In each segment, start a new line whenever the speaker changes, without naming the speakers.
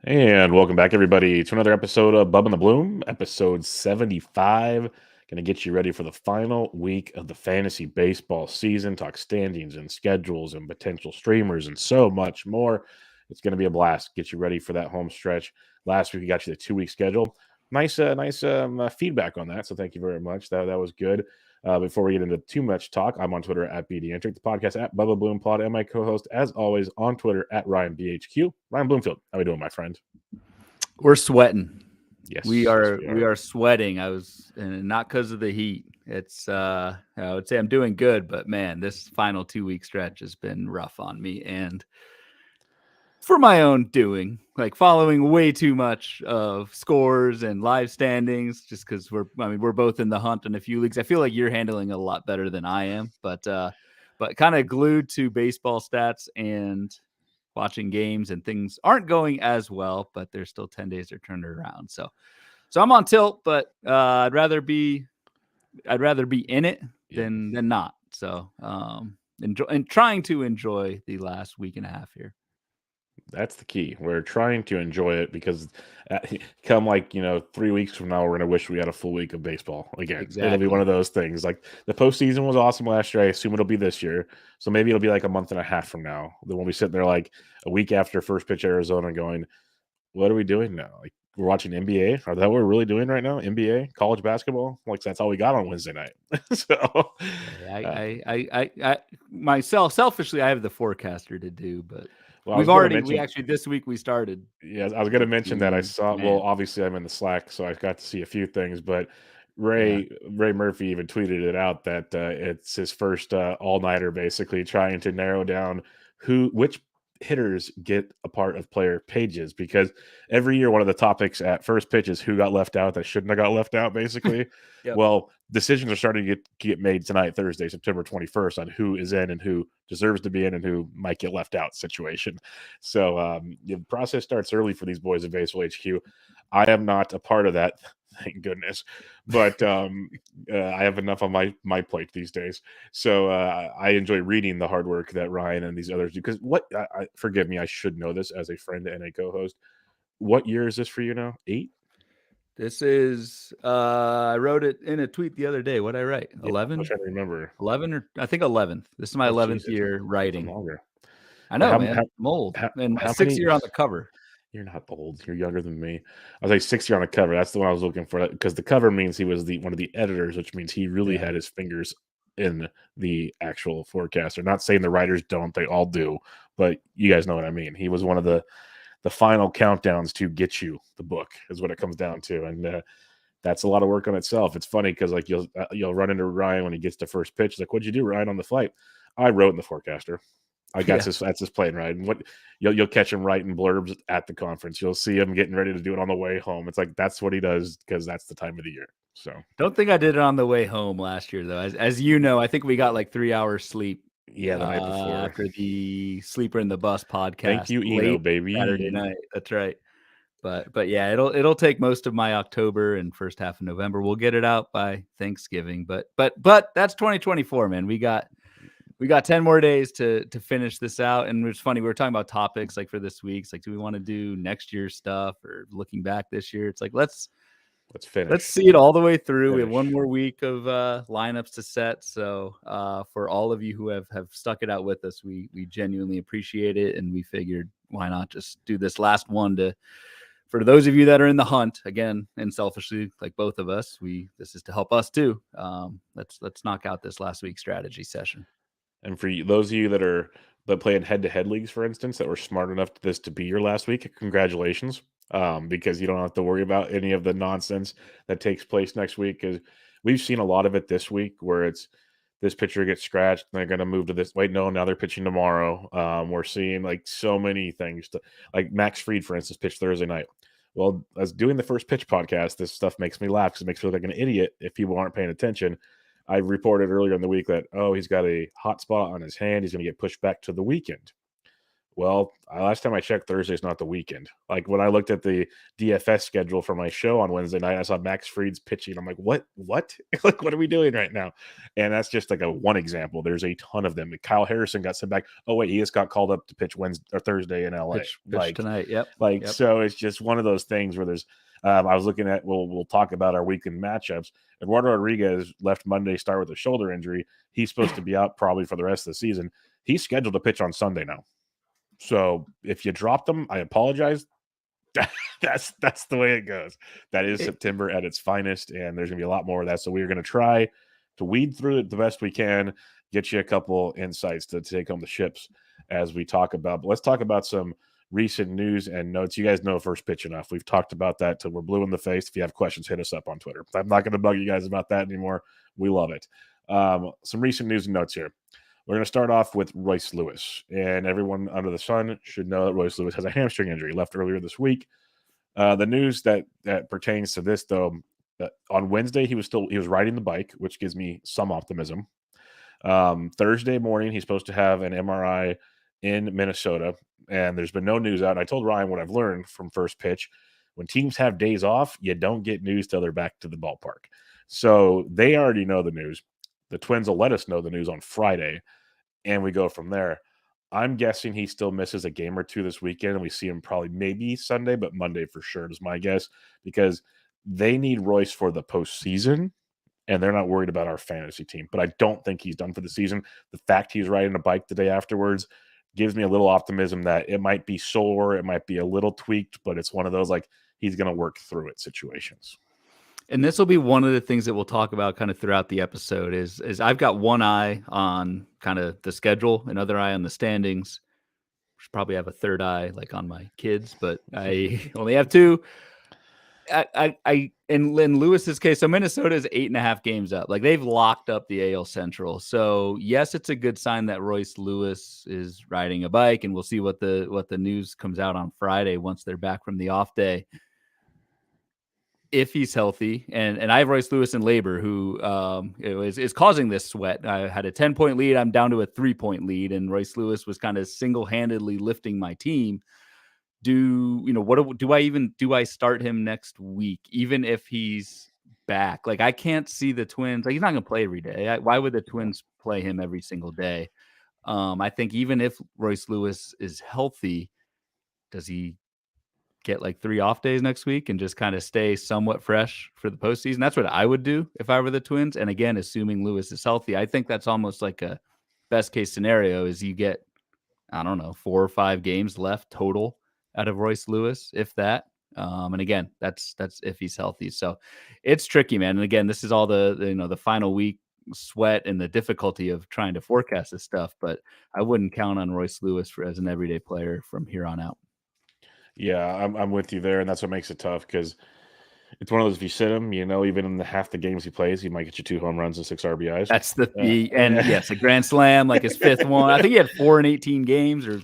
And welcome back, everybody, to another episode of Bubba and the Bloom, episode 75. Going to get you ready for the final week of the fantasy baseball season, talk standings and schedules and potential streamers and so much more. It's going to be a blast. Get you ready for that home stretch. Last week, we got you the 2-week schedule. Nice feedback on that. So thank you very much. That was good. Before we get into too much talk, I'm on Twitter at BDentric, the podcast at Bubba Bloom Pod, and my co-host, as always, on Twitter at RyanBHQ. Ryan Bloomfield, how we doing, my friend?
We're sweating.
Yes,
we are sweating. And not because of the heat. It's I would say I'm doing good, but man, this final 2-week stretch has been rough on me, and for my own doing, like following way too much of scores and live standings, just because we're both in the hunt in a few leagues. I feel like you're handling it a lot better than I am, but kind of glued to baseball stats and watching games, and things aren't going as well, but there's still 10 days to turn it around. So I'm on tilt, but I'd rather be in it than not. So trying to enjoy the last week and a half here.
That's the key. We're trying to enjoy it because come 3 weeks from now, we're going to wish we had a full week of baseball again. Exactly. It'll be one of those things. Like the postseason was awesome last year. I assume it'll be this year. So maybe it'll be like a month and a half from now. Then we'll be sitting there like a week after first pitch Arizona going, what are we doing now? Like we're watching NBA. Are that what we're really doing right now? NBA, college basketball? Like that's all we got on Wednesday night. So
I myself, selfishly, I have the forecaster to do, but
well,
this week we started.
Yeah, I was going to mention that I saw. Man. Well, obviously I'm in the Slack, so I got to see a few things. But Ray Murphy even tweeted it out that it's his first all-nighter, basically trying to narrow down which hitters get a part of player pages, because every year one of the topics at first pitch is who got left out that shouldn't have got left out, basically. Yep. Well, decisions are starting to get made tonight, Thursday, September 21st, on who is in and who deserves to be in and who might get left out situation. So the process starts early for these boys at Baseball HQ. I am not a part of that, thank goodness, but I have enough on my plate these days. So I enjoy reading the hard work that Ryan and these others do. Because forgive me, I should know this as a friend and a co-host. What year is this for you now? 8?
This is I wrote it in a tweet the other day. What did I write? 11?
I'm trying to remember.
11 or I think 11th. This is my 11th year writing.
Longer.
I know, man. I'm old. And my 6th year on the cover.
You're not old. You're younger than me. I was like 6 year on the cover. That's the one I was looking for, because the cover means he was one of the editors, which means he really had his fingers in the actual forecaster. Not saying the writers don't, they all do, but you guys know what I mean. He was one of the final countdowns to get you the book is what it comes down to. And that's a lot of work on itself. It's funny because like you'll run into Ryan when he gets to first pitch. He's like, what'd you do, Ryan, on the flight? I wrote in the forecaster. I got this. That's his plane ride. And what you'll catch him writing blurbs at the conference. You'll see him getting ready to do it on the way home. It's like that's what he does because that's the time of the year. So
don't think I did it on the way home last year though. As you know, I think we got like 3 hours sleep.
Yeah, the night before
after the Sleeper in the Bus podcast.
Thank you, Eno, baby.
Saturday night. That's right. But yeah, it'll take most of my October and first half of November. We'll get it out by Thanksgiving. But that's 2024, man. We got 10 more days to finish this out. And it's funny, we were talking about topics like for this week. It's like, do we want to do next year's stuff or looking back this year? It's like let's finish. Let's see it all the way through. We have one more week of lineups to set. So for all of you who have stuck it out with us, we genuinely appreciate it. And we figured why not just do this last one for those of you that are in the hunt again, and selfishly, like both of us, this is to help us too. Let's knock out this last week's strategy session.
And for those of you that play in head-to-head leagues, for instance, that were smart enough to be your last week, congratulations. Because you don't have to worry about any of the nonsense that takes place next week. Because we've seen a lot of it this week where it's this pitcher gets scratched and they're going to move to this. Wait, no, now they're pitching tomorrow. We're seeing like so many things. Like Max Fried, for instance, pitched Thursday night. Well, as doing the first pitch podcast, this stuff makes me laugh because it makes me look like an idiot if people aren't paying attention. I reported earlier in the week that, he's got a hot spot on his hand. He's going to get pushed back to the weekend. Well, last time I checked, Thursday's not the weekend. Like when I looked at the DFS schedule for my show on Wednesday night, I saw Max Fried's pitching. I'm like, what? Like, what are we doing right now? And that's just like one example. There's a ton of them. Kyle Harrison got sent back. Oh wait, he just got called up to pitch Wednesday or Thursday in LA.
Pitch tonight. Yep.
So it's just one of those things where there's. I was looking at. We'll talk about our weekend matchups. Eduardo Rodriguez left Monday, start with a shoulder injury. He's supposed to be out probably for the rest of the season. He's scheduled to pitch on Sunday now. So if you dropped them, I apologize. That's the way it goes. That is September at its finest, and there's gonna be a lot more of that. So we're gonna try to weed through it the best we can, get you a couple insights to take home the ships as we talk about. But let's talk about some recent news and notes. You guys know First Pitch enough. We've talked about that till we're blue in the face. If you have questions, hit us up on Twitter. I'm not gonna bug you guys about that anymore. We love it. Some recent news and notes here. We're going to start off with Royce Lewis, and everyone under the sun should know that Royce Lewis has a hamstring injury, left earlier this week. The news that pertains to this, though, on Wednesday he was riding the bike, which gives me some optimism. Thursday morning he's supposed to have an MRI in Minnesota, and there's been no news out. And I told Ryan what I've learned from First Pitch: when teams have days off, you don't get news till they're back to the ballpark. So they already know the news. The Twins will let us know the news on Friday, and we go from there. I'm guessing he still misses a game or two this weekend, and we see him probably maybe Sunday, but Monday for sure is my guess, because they need Royce for the postseason, and they're not worried about our fantasy team. But I don't think he's done for the season. The fact he's riding a bike the day afterwards gives me a little optimism that it might be sore, it might be a little tweaked, but it's one of those like he's going to work through it situations.
And this will be one of the things that we'll talk about kind of throughout the episode is I've got one eye on kind of the schedule, another eye on the standings. Should probably have a third eye like on my kids, but I only have two. In Lewis's case, so Minnesota is 8.5 games up. Like they've locked up the AL Central. So yes, it's a good sign that Royce Lewis is riding a bike, and we'll see what the news comes out on Friday once they're back from the off day. If he's healthy, and I have Royce Lewis in labor, who is causing this sweat. I had a 10-point lead. I'm down to a 3-point lead, and Royce Lewis was kind of single-handedly lifting my team. Do I start him next week, even if he's back? Like I can't see the Twins. Like he's not going to play every day. Why would the Twins play him every single day? I think even if Royce Lewis is healthy, does he get like 3 off days next week and just kind of stay somewhat fresh for the postseason? That's what I would do if I were the Twins. And again, assuming Lewis is healthy, I think that's almost like a best case scenario is you get, I don't know, 4 or 5 games left total out of Royce Lewis, if that. And again, that's if he's healthy. So it's tricky, man. And again, this is all the final week sweat and the difficulty of trying to forecast this stuff. But I wouldn't count on Royce Lewis as an everyday player from here on out.
Yeah, I'm with you there, and that's what makes it tough because it's one of those, if you sit him, even in half the games he plays, he might get you 2 home runs and 6 RBIs.
That's yes, a grand slam, like his 5th one. I think he had 4 in 18 games or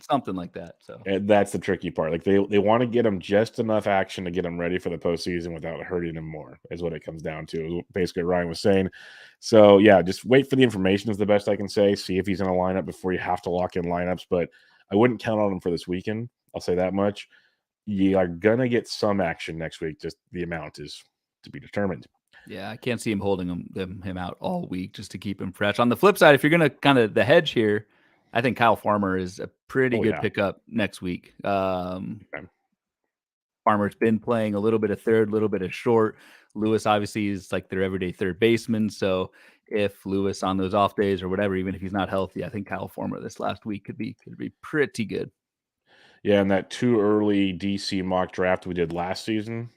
something like that. So
and that's the tricky part. Like they want to get him just enough action to get him ready for the postseason without hurting him more, is what it comes down to. Basically, what Ryan was saying. So yeah, just wait for the information is the best I can say. See if he's in a lineup before you have to lock in lineups. But I wouldn't count on him for this weekend. I'll say that much. You are gonna get some action next week. Just the amount is to be determined.
Yeah, I can't see him holding him out all week just to keep him fresh. On the flip side, if you're gonna kind of the hedge here, I think Kyle Farmer is a pretty good pickup next week. Farmer's been playing a little bit of third, a little bit of short. Lewis obviously is like their everyday third baseman. So if Lewis on those off days or whatever, even if he's not healthy, I think Kyle Farmer this last week could be pretty good.
Yeah, and that too early DC mock draft we did last season,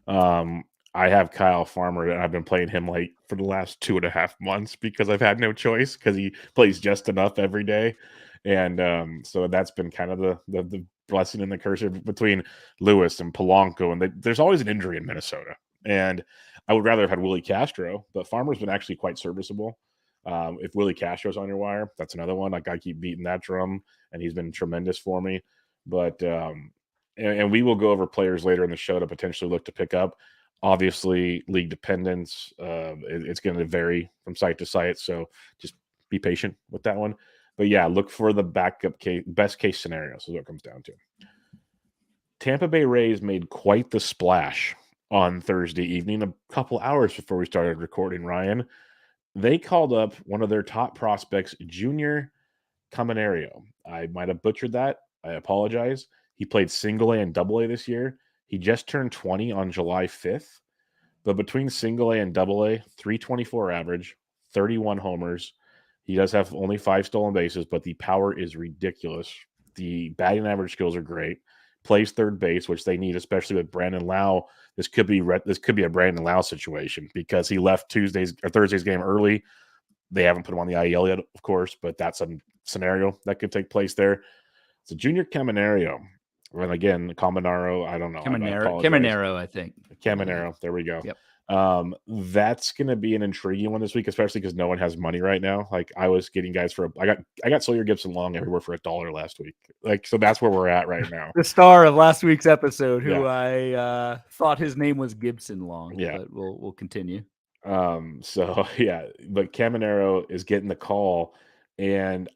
I have Kyle Farmer, and I've been playing him like for the last 2.5 months because I've had no choice because he plays just enough every day, and so that's been kind of the blessing and the curse between Lewis and Polanco, and there's always an injury in Minnesota, and I would rather have had Willie Castro, but Farmer's been actually quite serviceable. If Willie Castro's on your wire, that's another one. Like I keep beating that drum, and he's been tremendous for me. But and we will go over players later in the show to potentially look to pick up. Obviously, league dependence, it's going to vary from site to site, so just be patient with that one. But yeah, look for the backup case, best case scenario. So what it comes down to. Tampa Bay Rays made quite the splash on Thursday evening, a couple hours before we started recording, Ryan. They called up one of their top prospects, Junior Caminero. I might have butchered that. I apologize. He played single A and double A this year. He just turned 20 on July 5th. But between single A and double A, 324 average, 31 homers. He does have only 5 stolen bases, but the power is ridiculous. The batting average skills are great. Plays third base, which they need, especially with Brandon Lau. This could be a Brandon Lau situation because he left Thursday's game early. They haven't put him on the IEL yet, of course, but that's a scenario that could take place there. So Junior Caminero, and again, Caminero, I don't know.
Caminero, I think.
Caminero, there we go.
Yep.
That's going to be an intriguing one this week, especially because no one has money right now. Like I was getting guys I got Sawyer Gibson Long everywhere for $1 last week. Like, so that's where we're at right now.
The star of last week's episode, who I thought his name was Gibson Long.
Yeah.
But we'll continue.
So yeah, but Caminero is getting the call, and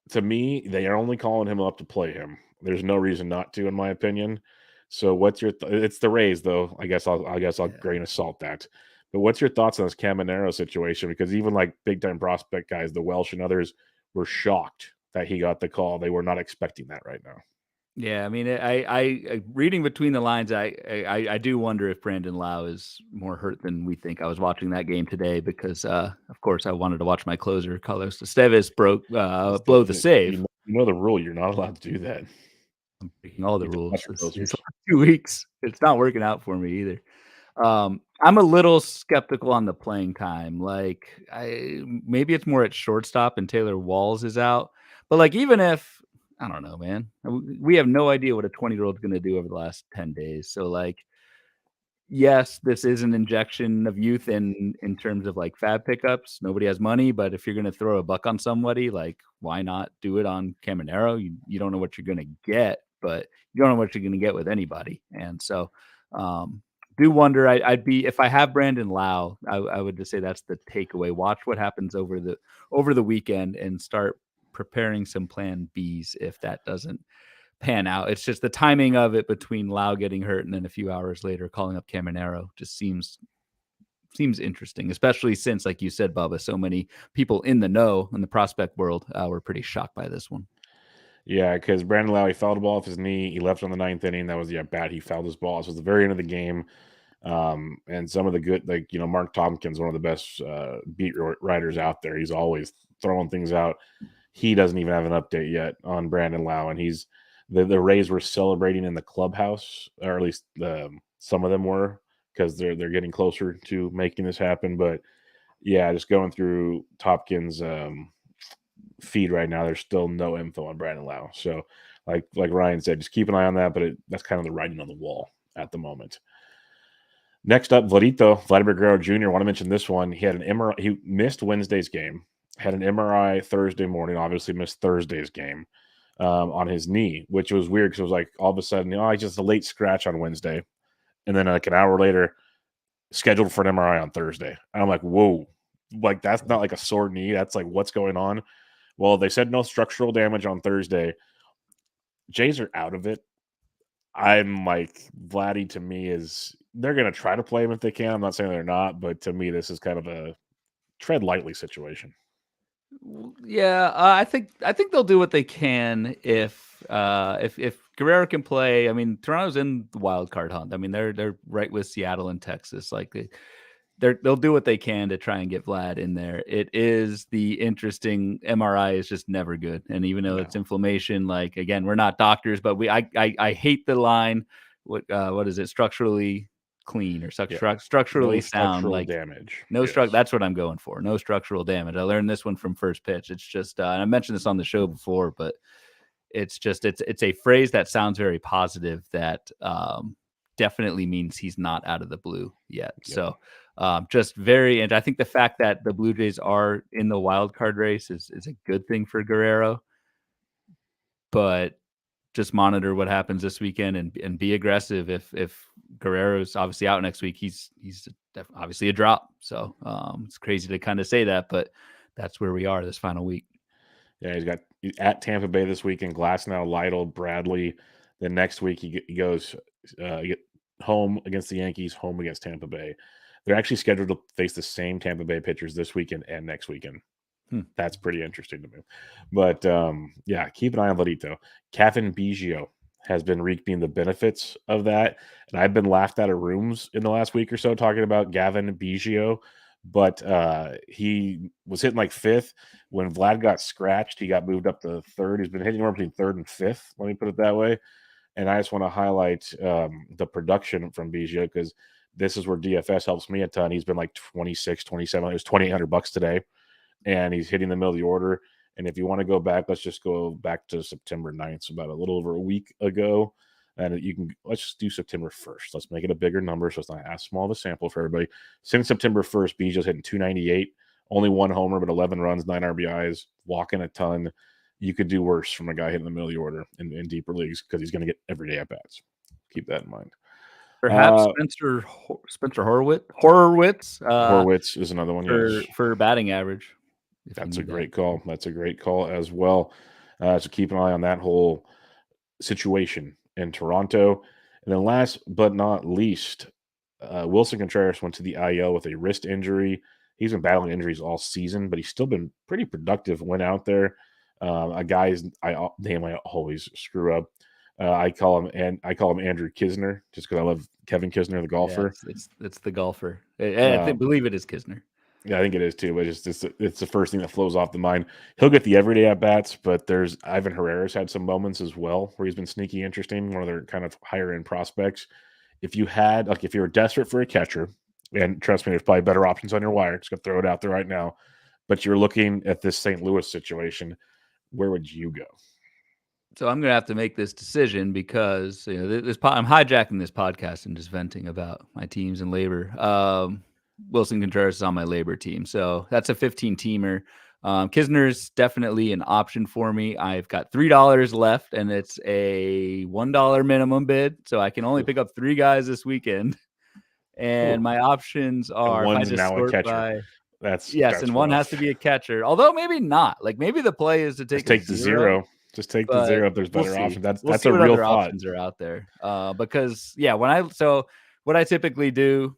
to me, they are only calling him up to play him. There's no reason not to, in my opinion. So what's your it's the Rays, though. I guess I'll grain of salt that. But what's your thoughts on this Caminero situation? Because even like big time prospect guys, the Welsh and others, were shocked that he got the call. They were not expecting that right now.
Yeah, I mean, I reading between the lines, I do wonder if Brandon Lau is more hurt than we think. I was watching that game today because, of course, I wanted to watch my closer, Carlos Esteves, blow the save.
You know the rule. You're not allowed to do that.
I'm breaking all the rules. It's 2 weeks. It's not working out for me either. I'm a little skeptical on the playing time. Like, maybe it's more at shortstop and Taylor Walls is out. But like, even if I don't know, man, we have no idea what a 20-year-old is going to do over the last 10 days. So like, yes, this is an injection of youth in terms of like fab pickups. Nobody has money, but if you're going to throw a buck on somebody, like why not do it on Caminero? You don't know what you're going to get, but you don't know what you're going to get with anybody. And so, do wonder. I'd be if I have Brandon Lau, I would just say that's the takeaway. Watch what happens over the weekend and start preparing some plan Bs if that doesn't pan out. It's just the timing of it between Lau getting hurt and then a few hours later calling up Caminero just seems interesting, especially since, like you said, Bubba, so many people in the know in the prospect world were pretty shocked by this one.
Yeah, because Brandon Lau, he fouled the ball off his knee. He left on the 9th inning. That was bad. He fouled his ball. So it was the very end of the game. And some of the good, like, Mark Tompkins, one of the best beat writers out there. He's always throwing things out. He doesn't even have an update yet on Brandon Lau, and the Rays were celebrating in the clubhouse, or at least some of them were, because they're getting closer to making this happen. But yeah, just going through Tompkins' feed right now, there's still no info on Brandon Lau. So like Ryan said, just keep an eye on that. But that's kind of the writing on the wall at the moment. Next up, Vladimir Guerrero Jr. I want to mention this one. He had an MRI. He missed Wednesday's game. Had an MRI Thursday morning. Obviously missed Thursday's game on his knee, which was weird because it was like all of a sudden, just a late scratch on Wednesday, and then like an hour later, scheduled for an MRI on Thursday. And I'm like, whoa, like that's not like a sore knee. That's like what's going on. Well, they said no structural damage on Thursday. Jays are out of it. I'm like, Vladdy to me they're going to try to play him if they can. I'm not saying they're not, but to me, this is kind of a tread lightly situation.
Yeah, I think they'll do what they can if Guerrero can play. I mean, Toronto's in the wild card hunt. I mean, they're right with Seattle and Texas. Like they'll do what they can to try and get Vlad in there. It is the interesting MRI is just never good, and even though it's inflammation, like again, we're not doctors, but I hate the line. What is it? Structurally clean or structurally sound,
structural
like
damage.
That's what I'm going for. No structural damage. I learned this one from First Pitch. It's just and I mentioned this on the show before, but it's just it's a phrase that sounds very positive that definitely means he's not out of the blue yet. Yep. So just and I think the fact that the Blue Jays are in the wild card race is a good thing for Guerrero, but just monitor what happens this weekend and be aggressive. If Guerrero's obviously out next week, he's obviously a drop. So it's crazy to kind of say that, but that's where we are this final week.
Yeah, he's got at Tampa Bay this weekend, Glasnow, Lytle, Bradley. Then next week he goes home against the Yankees, home against Tampa Bay. They're actually scheduled to face the same Tampa Bay pitchers this weekend and next weekend. That's pretty interesting to me. But yeah, keep an eye on Vladito. Kevin Biggio has been reaping the benefits of that. And I've been laughed out of rooms in the last week or so talking about Gavin Biggio. But he was hitting like fifth. When Vlad got scratched, he got moved up to third. He's been hitting anywhere between third and fifth, let me put it that way. And I just want to highlight the production from Biggio because this is where DFS helps me a ton. He's been like 26, 27. It was $2,800 today. And he's hitting the middle of the order. And if you want to go back, let's just go back to September 9th, so about a little over a week ago. And let's just do September 1st. Let's make it a bigger number so it's not as small of a sample for everybody. Since September 1st, Biggio's hitting 298, only one homer, but 11 runs, 9 RBIs, walking a ton. You could do worse from a guy hitting the middle of the order in deeper leagues because he's going to get everyday at-bats. Keep that in mind.
Perhaps Spencer Horwitz.
Horwitz is another one,
for batting average.
That's a great call. That's a great call as well. So keep an eye on that whole situation in Toronto. And then last but not least, Wilson Contreras went to the IL with a wrist injury. He's been battling injuries all season, but he's still been pretty productive. Went out there. A guy's name I always screw up. I call him Andrew Kisner just because I love Kevin Kisner, the golfer.
Yeah, it's the golfer. I believe it is Kisner.
Yeah, I think it is too, but it's the first thing that flows off the mind. He'll get the everyday at bats, but there's Ivan Herrera's had some moments as well where he's been sneaky interesting, one of their kind of higher end prospects. If you were desperate for a catcher, and trust me, there's probably better options on your wire. Just gonna throw it out there right now. But you're looking at this St. Louis situation, where would you go?
So I'm gonna have to make this decision because I'm hijacking this podcast and just venting about my teams and labor. Wilson Contreras is on my labor team, so that's a 15-teamer. Kisner's definitely an option for me. I've got $3 left, and it's a $1 minimum bid, so I can only pick up 3 guys this weekend. And my options are
one's now a catcher.
And one has to be a catcher. Although maybe not. Like maybe the play is to take
the zero. Just take the zero if there's better options. That's a real thought.
Options are out there. Because what I typically do.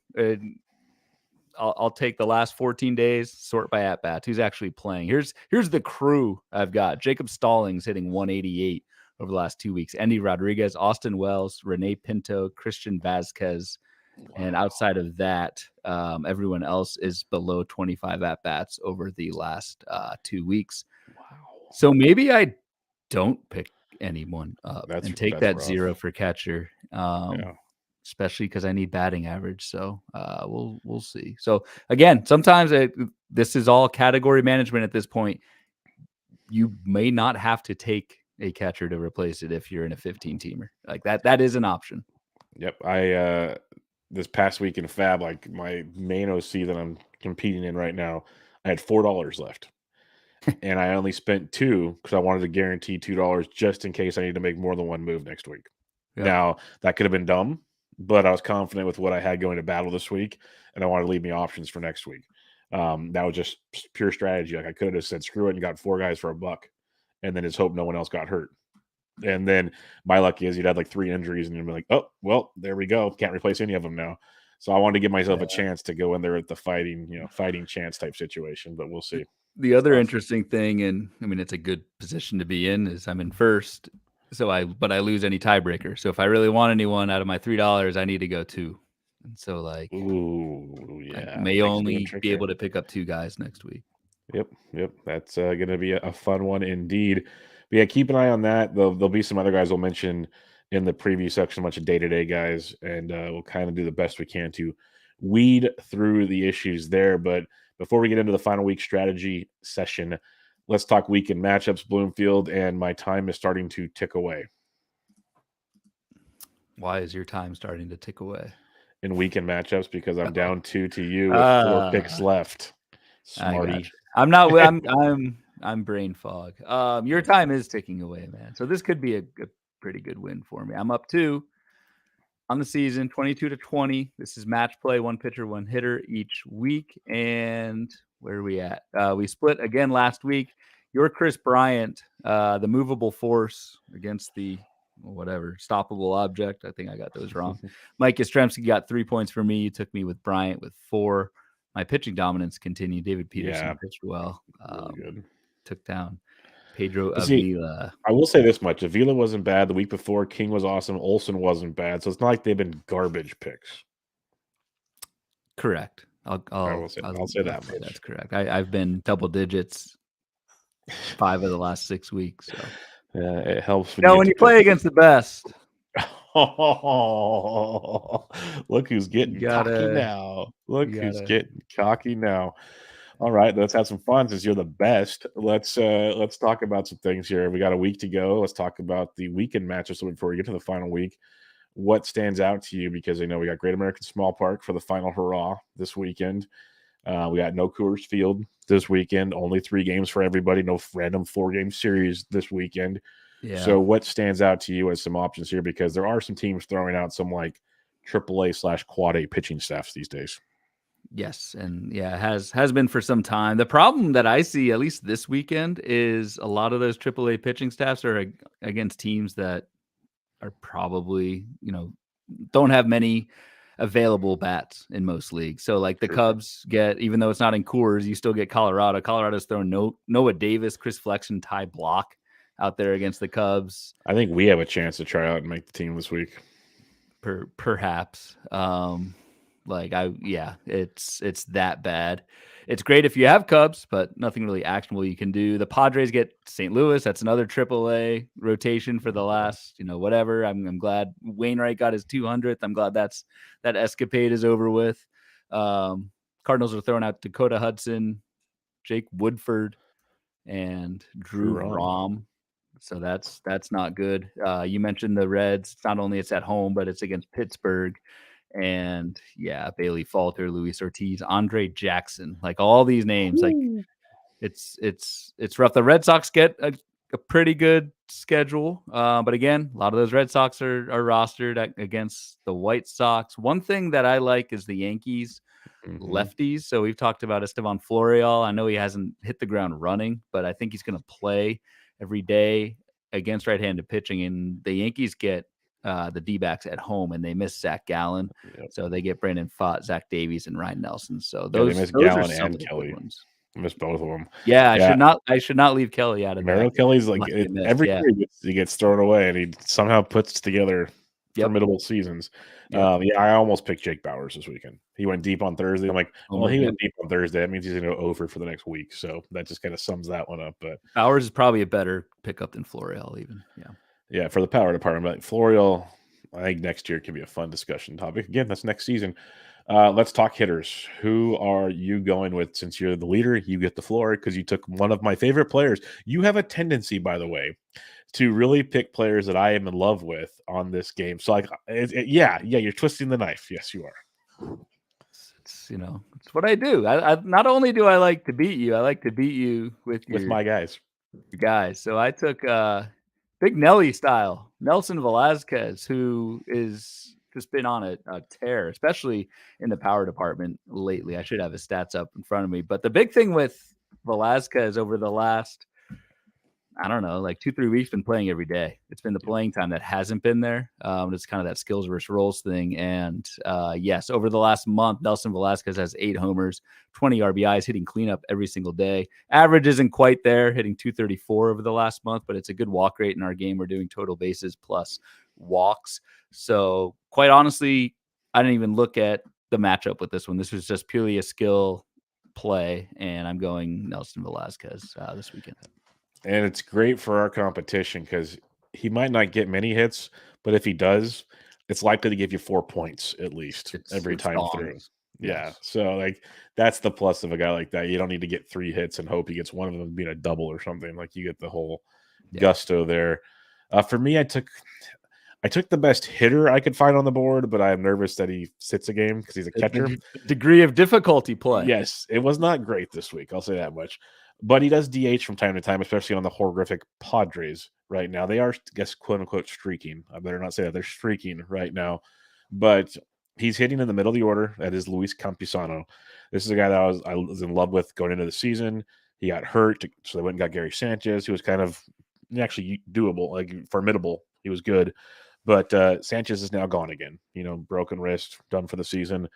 I'll take the last 14 days, sort by at bats. Who's actually playing? Here's the crew I've got. Jacob Stallings hitting 188 over the last 2 weeks. Endy Rodriguez, Austin Wells, Rene Pinto, Christian Vazquez, and outside of that, everyone else is below 25 at bats over the last 2 weeks.
Wow.
So maybe I don't pick anyone up and take that rough. Zero for catcher. Especially because I need batting average. So we'll see. So again, sometimes this is all category management at this point. You may not have to take a catcher to replace it if you're in a 15-teamer. Like that is an option.
Yep. I this past week in Fab, like my main OC that I'm competing in right now, I had $4 left. And I only spent $2 because I wanted to guarantee $2 just in case I need to make more than one move next week. Yep. Now, that could have been dumb, but I was confident with what I had going to battle this week, and I wanted to leave me options for next week. That was just pure strategy. Like I could have said, screw it, and got 4 guys for $1, and then just hope no one else got hurt. And then my luck is you'd had like 3 injuries, and you'd be like, oh, well, there we go. Can't replace any of them now. So I wanted to give myself a chance to go in there at the fighting chance type situation, but we'll see.
The other interesting thing, and I mean, it's a good position to be in, is I'm in first. But I lose any tiebreaker. So if I really want anyone out of my $3, I need to go 2. And so I may only be able to pick up 2 guys next week.
Yep. That's going to be a fun one indeed. But yeah, keep an eye on that. There'll be some other guys we'll mention in the preview section, a bunch of day-to-day guys, and we'll kind of do the best we can to weed through the issues there. But before we get into the final week strategy session, let's talk weekend matchups, Bloomfield, and my time is starting to tick away.
Why is your time starting to tick away?
In weekend matchups, because I'm down 2 to you with 4 picks left. Smarty.
I'm not. I'm brain fog. Your time is ticking away, man. So this could be a pretty good win for me. I'm up 2 on the season, 22-20. This is match play, 1 pitcher, 1 hitter each week. And where are we at? We split again last week. your Chris Bryant, the movable force against the whatever stoppable object. I think I got those wrong. Mike Yastrzemski got 3 points for me. You took me with Bryant with 4. My pitching dominance continued. David Peterson pitched well.
Really good.
Took down Pedro Avila.
I will say this much: Avila wasn't bad the week before. King was awesome. Olsen wasn't bad. So it's not like they've been garbage picks.
Correct.
I'll say that much.
That's correct. I've been double digits 5 of the last 6 weeks. So
yeah, it helps.
When you play against the best.
Oh, look who's getting cocky now. Look who's getting cocky now. All right, let's have some fun since you're the best. Let's talk about some things here. We got a week to go. Let's talk about the weekend matches before we get to the final week. What stands out to you? Because I know we got Great American Small Park for the final hurrah this weekend. We got no Coors Field this weekend. Only 3 games for everybody. No random 4-game series this weekend. Yeah. So what stands out to you as some options here? Because there are some teams throwing out some like AAA/Quad A pitching staffs these days.
Yes, and yeah, it has been for some time. The problem that I see, at least this weekend, is a lot of those AAA pitching staffs are against teams that are probably, don't have many available bats in most leagues. So like the Cubs get, even though it's not in Coors, you still get Colorado. Colorado's throwing Noah Davis, Chris Flexion, Ty Block out there against the Cubs.
I think we have a chance to try out and make the team this week.
Perhaps. It's that bad. It's great if you have Cubs, but nothing really actionable you can do. The Padres get St. Louis. That's another AAA rotation for the last, whatever. I'm glad Wainwright got his 200th. I'm glad that escapade is over with. Cardinals are throwing out Dakota Hudson, Jake Woodford, and Drew Rom. So that's not good. You mentioned the Reds. Not only it's at home, but it's against Pittsburgh. And yeah, Bailey Falter, Luis Ortiz, Andre Jackson, like all these names, like it's rough. The Red Sox get a pretty good schedule. But again, a lot of those Red Sox are rostered against the White Sox. One thing that I like is the Yankees lefties. So we've talked about Estevan Florial. I know he hasn't hit the ground running, but I think he's going to play every day against right-handed pitching. And the Yankees get the D-backs at home, and they miss Zach Gallen. Yep. So they get Brandon Pfaadt, Zach Davies, and Ryan Nelson. So they miss Gallen and Kelly.
I miss both of them.
Yeah, I should not leave Kelly out of
that. Kelly's like every year he gets thrown away, and he somehow puts together formidable seasons. I almost picked Jake Bowers this weekend. He went deep on Thursday. I'm like, he went deep on Thursday. That means he's going to go over for the next week. So that just kind of sums that one up. But
Bowers is probably a better pickup than Florial, even.
Yeah, for the power department. But Florial, I think next year could be a fun discussion topic. Again, that's next season. Let's talk hitters. Who are you going with? Since you're the leader, you get the floor because you took one of my favorite players. You have a tendency, by the way, to really pick players that I am in love with on this game. So, you're twisting the knife. Yes, you are.
It's what I do. I not only do I like to beat you, I like to beat you with
my guys.
So I took Big Nelly style, Nelson Velasquez, who is just been on a tear, especially in the power department lately. I should have his stats up in front of me. But the big thing with Velasquez over the last, 2-3 weeks, been playing every day. It's been the playing time that hasn't been there. It's kind of that skills versus roles thing. And yes, over the last month, Nelson Velasquez has 8 homers, 20 RBIs, hitting cleanup every single day. Average isn't quite there, hitting 234 over the last month, but it's a good walk rate in our game. We're doing total bases plus walks. So quite honestly, I didn't even look at the matchup with this one. This was just purely a skill play, and I'm going Nelson Velasquez this weekend.
And it's great for our competition because he might not get many hits, but if he does, it's likely to give you 4 points at least every time through. Yeah. So that's the plus of a guy like that. You don't need to get 3 hits and hope he gets one of them being a double or something. Like, you get the whole gusto there. For me, I took the best hitter I could find on the board, but I am nervous that he sits a game because he's a catcher.
Degree of difficulty play.
Yes, it was not great this week. I'll say that much. But he does DH from time to time, especially on the horrific Padres right now. They are, I guess, quote unquote, streaking. I better not say that. They're streaking right now. But he's hitting in the middle of the order. That is Luis Campusano. This is a guy that I was in love with going into the season. He got hurt, so they went and got Gary Sanchez, who was kind of actually doable, like formidable. He was good. But Sanchez is now gone again. Broken wrist, done for the season.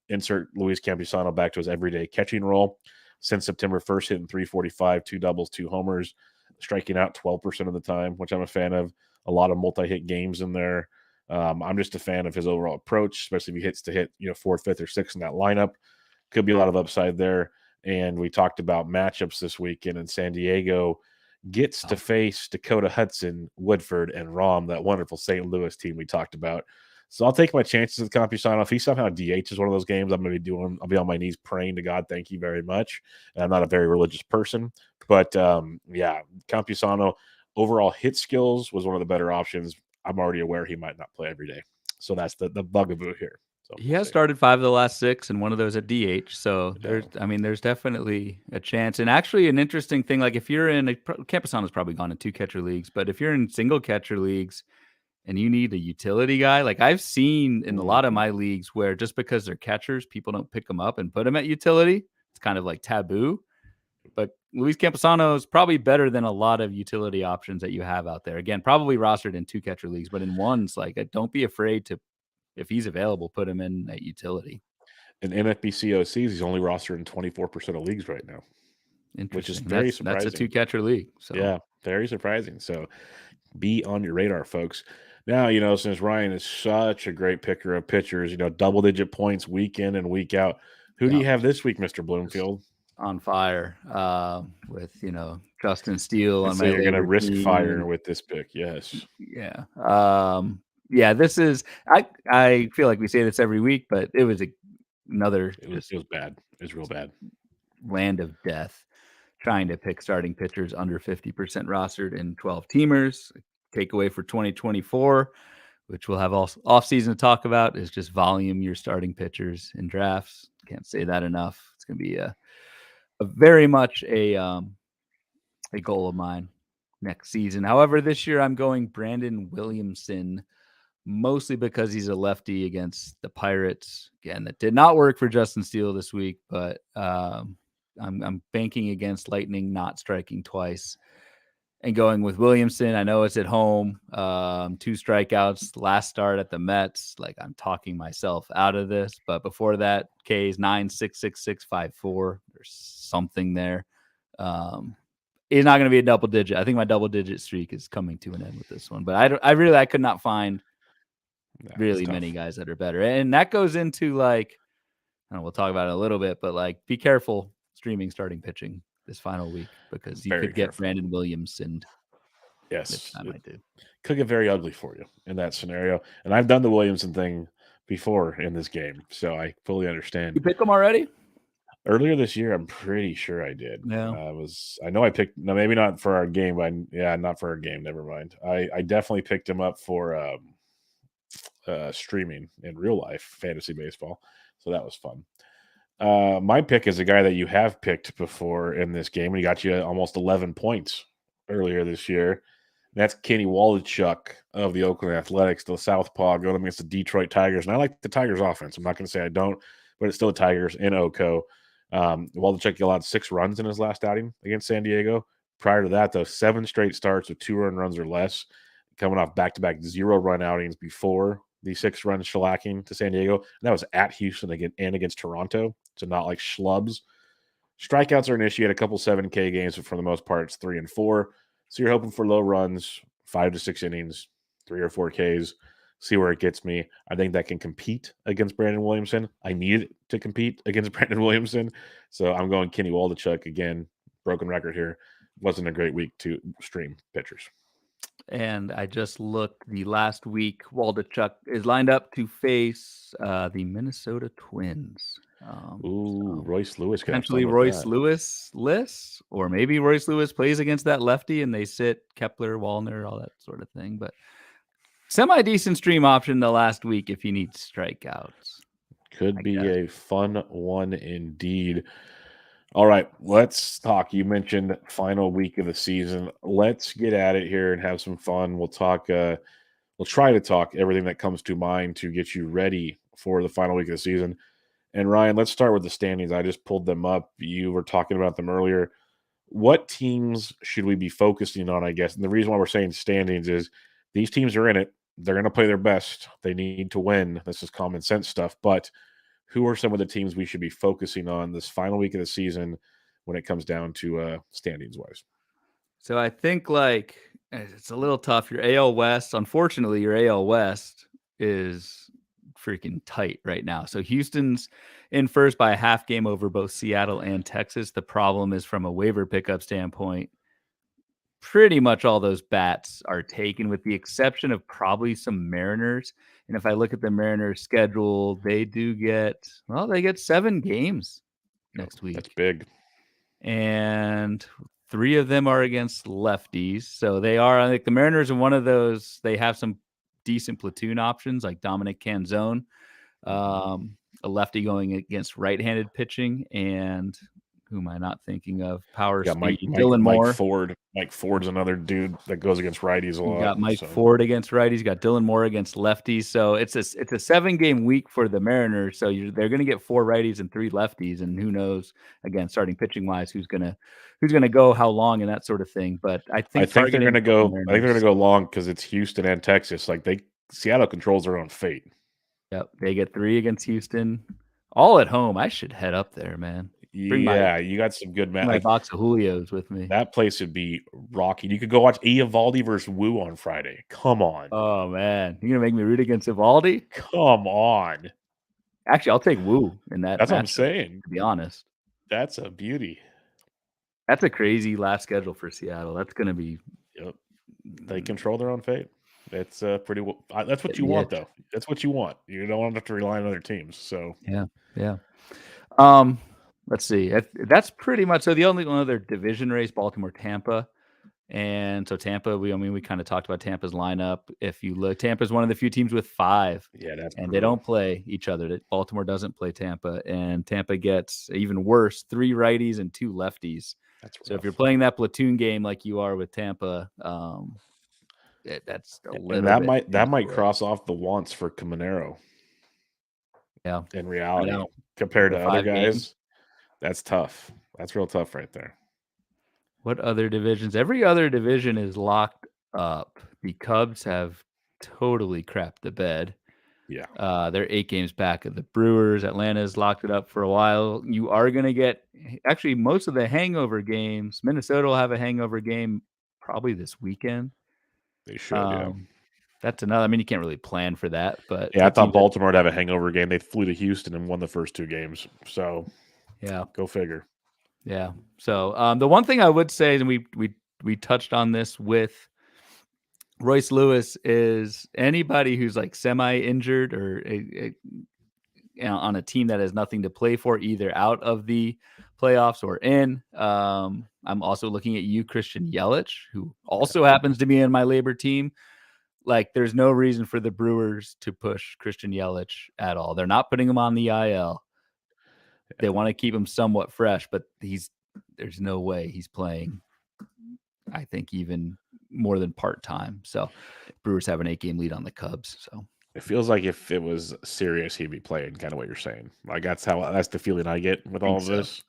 Insert Luis Campusano back to his everyday catching role. Since September 1st, hitting 345, 2 doubles, 2 homers, striking out 12% of the time, which I'm a fan of. A lot of multi-hit games in there. I'm just a fan of his overall approach, especially if he hits to hit 4th, 5th, or 6th in that lineup. Could be a lot of upside there. And we talked about matchups this weekend, and San Diego gets to face Dakota Hudson, Woodford, and Rom, that wonderful St. Louis team we talked about. So I'll take my chances with Campusano. If he somehow DHs one of those games, I'll be on my knees praying to God, thank you very much. And I'm not a very religious person. But, Campusano, overall hit skills was one of the better options. I'm already aware he might not play every day. So that's the bugaboo here. So
he has started 5 of the last 6, and one of those at DH. So there's definitely a chance. And actually, an interesting thing, like if you're in Campusano's probably gone in 2 catcher leagues, but if you're in single catcher leagues and you need a utility guy, like I've seen in a lot of my leagues where just because they're catchers, people don't pick them up and put them at utility. It's kind of like taboo. But Luis Campusano is probably better than a lot of utility options that you have out there. Again, probably rostered in 2 catcher leagues, but in ones, like don't be afraid to, if he's available, put him in at utility.
In NFBC OCs, he's only rostered in 24% of leagues right now, which is very surprising.
That's a 2 catcher league. So
yeah, very surprising. So be on your radar, folks. Now, since Ryan is such a great picker of pitchers, double-digit points week in and week out. Who do you have this week, Mr. Bloomfield?
On fire with, Justin Steele.
So you're going to risk fire with this pick, yes.
Yeah. This is I feel like we say this every week, but it was another.
It was bad. It was real bad.
Land of death. Trying to pick starting pitchers under 50% rostered in 12 teamers. Takeaway for 2024, which we'll have off season to talk about, is just volume your starting pitchers in drafts. Can't say that enough. It's going to be a very much a goal of mine next season. However, this year I'm going Brandon Williamson, mostly because he's a lefty against the Pirates. Again, that did not work for Justin Steele this week, but I'm banking against Lightning not striking twice and going with Williamson. I know it's at home. 2 strikeouts last start at the Mets. Like, I'm talking myself out of this, but before that, K's 9.66654. There's something there. It's not going to be a double digit. I think my double digit streak is coming to an end with this one, but I could not find really many guys that are better. And that goes into like, we'll talk about it a little bit, but like, be careful streaming starting pitching this final week, because you could get Brandon Williamson.
Yes,
I do.
Could get very ugly for you in that scenario. And I've done the Williamson thing before in this game, so I fully understand.
You pick them already?
Earlier this year, I'm pretty sure I did.
Yeah.
I know I picked, no, maybe not for our game, but not for our game. Never mind. I definitely picked him up for streaming in real life fantasy baseball. So that was fun. My pick is a guy that you have picked before in this game, and he got you almost 11 points earlier this year. And that's Kenny Waldachuk of the Oakland Athletics, the Southpaw, going against the Detroit Tigers. And I like the Tigers offense. I'm not going to say I don't, but it's still the Tigers in Oco. Waldachuk allowed 6 runs in his last outing against San Diego. Prior to that, though, 7 straight starts with 2 earned runs or less, coming off back-to-back 0-run outings before the 6-run shellacking to San Diego. And that was at Houston and against Toronto, so not like schlubs. Strikeouts are an issue. He had a couple 7K games, but for the most part, it's 3 and 4. So you're hoping for low runs, 5 to 6 innings, 3 or 4 Ks. See where it gets me. I think that can compete against Brandon Williamson. I need it to compete against Brandon Williamson. So I'm going Kenny Waldachuk again. Broken record here. Wasn't a great week to stream pitchers.
And I just looked the last week. Waldachuk is lined up to face the Minnesota Twins.
Royce Lewis.
Potentially Royce Lewis, or maybe Royce Lewis plays against that lefty and they sit Kepler, Wallner, all that sort of thing. But semi-decent stream option the last week if you need strikeouts.
Could be a fun one indeed. All right, let's talk. You mentioned final week of the season. Let's get at it here and have some fun. We'll talk. We'll try to talk everything that comes to mind to get you ready for the final week of the season. And Ryan, let's start with the standings. I just pulled them up. You were talking about them earlier. What teams should we be focusing on, I guess? And the reason why we're saying standings is these teams are in it. They're going to play their best. They need to win. This is common sense stuff. But who are some of the teams we should be focusing on this final week of the season when it comes down to standings wise?
So I think like it's a little tough. Your AL West, unfortunately, your AL West is freaking tight right now. So Houston's in first by a half game over both Seattle and Texas. The problem is from a waiver pickup standpoint, pretty much all those bats are taken with the exception of probably some Mariners. And if I look at the Mariners schedule, they get 7 games next week.
That's big.
And 3 of them are against lefties. So they are, I think the Mariners are one of those, they have some decent platoon options like Dominic Canzone, a lefty going against right-handed pitching, and who am I not thinking of? Power speed. Dylan Moore.
Mike Ford's another dude that goes against righties a lot.
You got Mike Ford against righties. You got Dylan Moore against lefties. So it's a 7-game week for the Mariners. So they're going to get 4 righties and 3 lefties, and who knows? Again, starting pitching wise, who's gonna go how long and that sort of thing. But I think they're going to go.
I think they're going to go long because it's Houston and Texas. Like Seattle controls their own fate.
Yep, they get 3 against Houston, all at home. I should head up there, man.
You got some good matches.
My box of Julios with me.
That place would be rocky. You could go watch Eovaldi versus Wu on Friday. Come on.
Oh man, you're gonna make me root against Eovaldi?
Come on.
Actually, I'll take Wu in that.
That's what I'm saying.
To be honest,
that's a beauty.
That's a crazy last schedule for Seattle. That's gonna be.
Yep. They control their own fate. It's pretty. That's what you want, though. That's what you want. You don't want to have to rely on other teams. So
yeah. Let's see. That's pretty much so. The only other division race, Baltimore, Tampa, and so Tampa. We kind of talked about Tampa's lineup. If you look, Tampa's one of the few teams with 5.
Yeah, that's
and brutal. They don't play each other. Baltimore doesn't play Tampa, and Tampa gets even worse: 3 righties and 2 lefties.
That's rough.
So if you're playing that platoon game like you are with Tampa, that's a little.
And that might cross off the wants for Caminero.
Yeah,
in reality, compared to other guys. Games. That's tough. That's real tough right there.
What other divisions? Every other division is locked up. The Cubs have totally crapped the bed.
Yeah.
They're 8 games back of the Brewers. Atlanta's locked it up for a while. You are going to get actually most of the hangover games. Minnesota will have a hangover game probably this weekend.
They should, yeah.
That's another. I mean, you can't really plan for that, but
yeah, I thought Baltimore would have a hangover game. They flew to Houston and won the first 2 games. So
yeah,
go figure.
Yeah. So the one thing I would say, and we touched on this with Royce Lewis, is anybody who's like semi-injured or on a team that has nothing to play for, either out of the playoffs or in. I'm also looking at you, Christian Yelich, who also happens to be in my labor team. Like, there's no reason for the Brewers to push Christian Yelich at all. They're not putting him on the IL. They want to keep him somewhat fresh, but there's no way he's playing, I think, even more than part-time. So Brewers have an 8-game lead on the Cubs. So
it feels like if it was serious, he'd be playing, kind of what you're saying. Like, that's the feeling I get with all of this.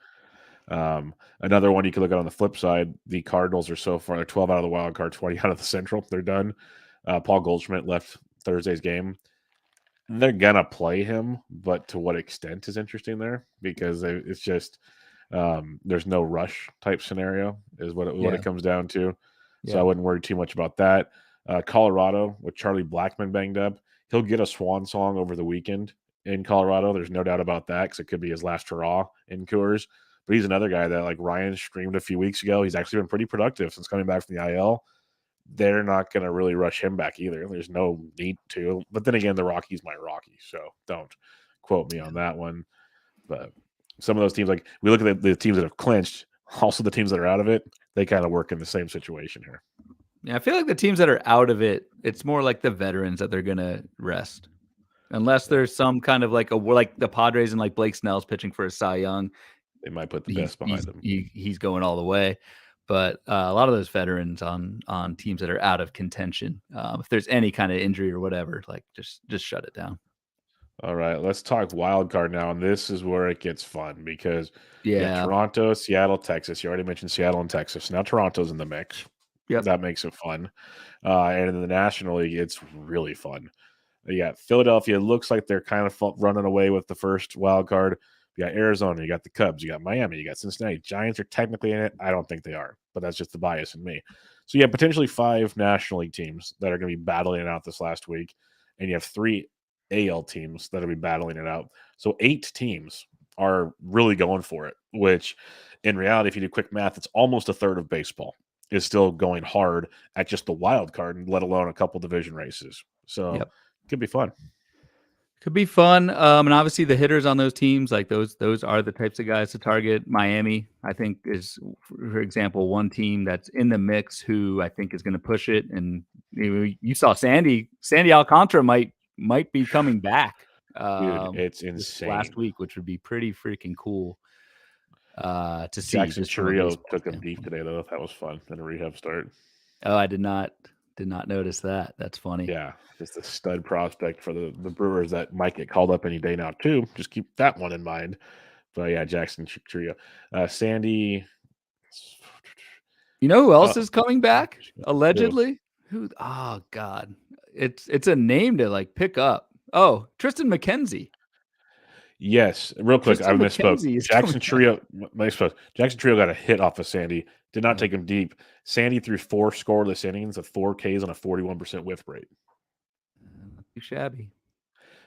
Another one you can look at on the flip side, the Cardinals are so far, they're 12 out of the wild card, 20 out of the Central. They're done. Paul Goldschmidt left Thursday's game. They're gonna play him, but to what extent is interesting there, because it's just there's no rush type scenario is what it comes down to. So I wouldn't worry too much about that. Colorado with Charlie Blackmon banged up, he'll get a swan song over the weekend in Colorado. There's no doubt about that, because it could be his last hurrah in Coors. But he's another guy that, like Ryan streamed a few weeks ago, he's actually been pretty productive since coming back from the IL. They're not going to really rush him back either. There's no need to. But then again, the Rockies might Rocky, so don't quote me on that one. But some of those teams, like we look at the teams that have clinched, also the teams that are out of it, they kind of work in the same situation here.
Yeah, I feel like the teams that are out of it, it's more like the veterans that they're going to rest. Unless there's some kind of like the Padres and like Blake Snell's pitching for a Cy Young.
They might put the best behind them.
He's going all the way. But a lot of those veterans on teams that are out of contention, if there's any kind of injury or whatever, like just shut it down.
All right, let's talk wild card now, and this is where it gets fun because you got
Yeah.
Toronto, Seattle, Texas. You already mentioned Seattle and Texas. Now Toronto's in the mix.
Yep.
That makes it fun. And in the National League, it's really fun. You got Philadelphia. Looks like they're kind of running away with the first wild card. You got Arizona. You got the Cubs. You got Miami. You got Cincinnati. Giants are technically in it. I don't think they are, but that's just the bias in me. So you have potentially 5 National League teams that are going to be battling it out this last week, and you have 3 AL teams that will be battling it out. So 8 teams are really going for it, which in reality, if you do quick math, it's almost a third of baseball is still going hard at just the wild card, let alone a couple division races. So
Yep.
it could be fun.
Could be fun. And obviously the hitters on those teams, like those are the types of guys to target. Miami, I think, is, for example, one team that's in the mix who I think is going to push it. And you saw Sandy Alcantara might be coming back
Dude, it's
this last
insane.
week, which would be pretty freaking cool to see
Jackson
just from a
Churio
baseball
took him deep
standpoint.
today, though. That was fun in a rehab start.
Oh, I did not notice that. That's funny.
Yeah, just a stud prospect for the Brewers that might get called up any day now, too. Just keep that one in mind. But yeah, Jackson Churio. Sandy.
You know who else
Uh,
is coming back?
who?
Allegedly? Who? Oh God, it's a name to like pick up. Oh, Tristan McKenzie.
Yes, real quick, I
Tristan
misspoke.
McKenzie is coming
Jackson
back.
Trio, misspoke. Jackson Trio got a hit off of Sandy. Did not take him deep. Sandy threw 4 scoreless innings of 4 Ks on a 41% whiff rate.
Not too shabby.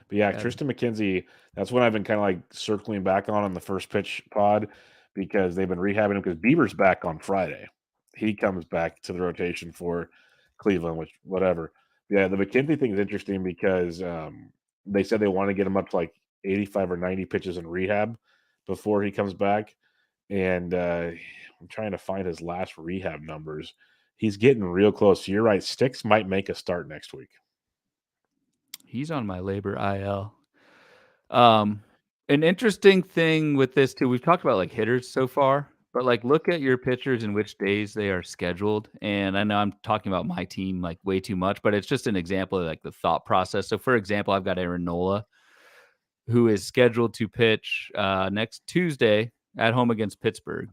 But yeah,
Shabby.
Tristan McKenzie, that's what I've been kind of like circling back on the first pitch pod because they've been rehabbing him because Bieber's back on Friday. He comes back to the rotation for Cleveland, which whatever. Yeah, the McKenzie thing is interesting because they said they want to get him up to like 85 or 90 pitches in rehab before he comes back. And I'm trying to find his last rehab numbers. He's getting real close. You're right. Sticks might make a start next week.
He's on my labor IL. An interesting thing with this too. We've talked about like hitters so far, but like look at your pitchers and which days they are scheduled. And I know I'm talking about my team like way too much, but it's just an example of like the thought process. So for example, I've got Aaron Nola, who is scheduled to pitch next Tuesday at home against Pittsburgh.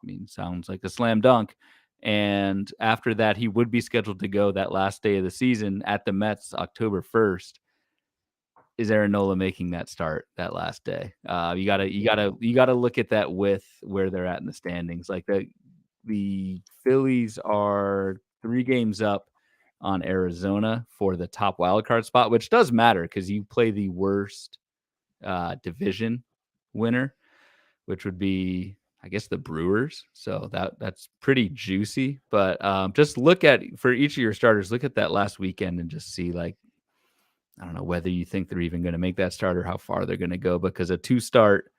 I mean, sounds like a slam dunk. And after that, he would be scheduled to go that last day of the season at the Mets, October 1st. Is Aaron Nola making that start that last day? You gotta look at that with where they're at in the standings. Like the Phillies are 3 games up on Arizona for the top wild card spot, which does matter because you play the worst division winner, which would be, I guess, the Brewers. So that's pretty juicy. But just look at, for each of your starters, look at that last weekend and just see, like, I don't know whether you think they're even going to make that start or how far they're going to go, because a 2-start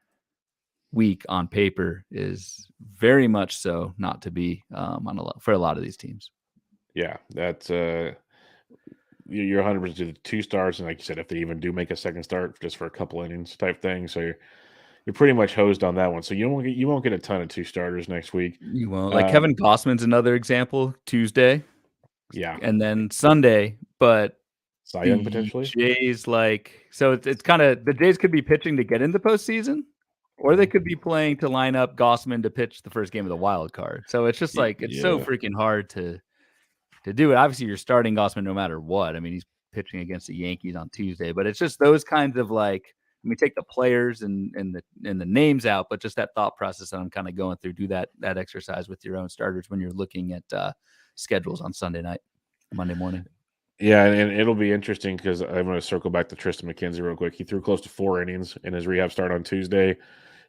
week on paper is very much so not to be for a lot of these teams.
Yeah, that's you're 100% to the 2 stars, and like you said, if they even do make a second start just for a couple innings type thing, so you're pretty much hosed on that one. So you won't get a ton of 2 starters next week.
You won't. Like Kevin Gossman's another example. Tuesday,
Yeah,
and then Sunday, but
Cy Young
the
potentially.
Jays, like, so it's kind of, the Jays could be pitching to get into postseason, or they could be playing to line up Gossman to pitch the first game of the wild card. So it's just like, it's so
Yeah,
freaking hard to do it. Obviously, you're starting Gossman no matter what. I mean, he's pitching against the Yankees on Tuesday, but it's just those kinds of, like, I mean, take the players and the names out, but just that thought process that I'm kind of going through. Do that exercise with your own starters when you're looking at schedules on Sunday night, Monday morning.
yeah, and it'll be interesting because I'm going to circle back to Tristan McKenzie real quick. He threw close to 4 innings in his rehab start on Tuesday.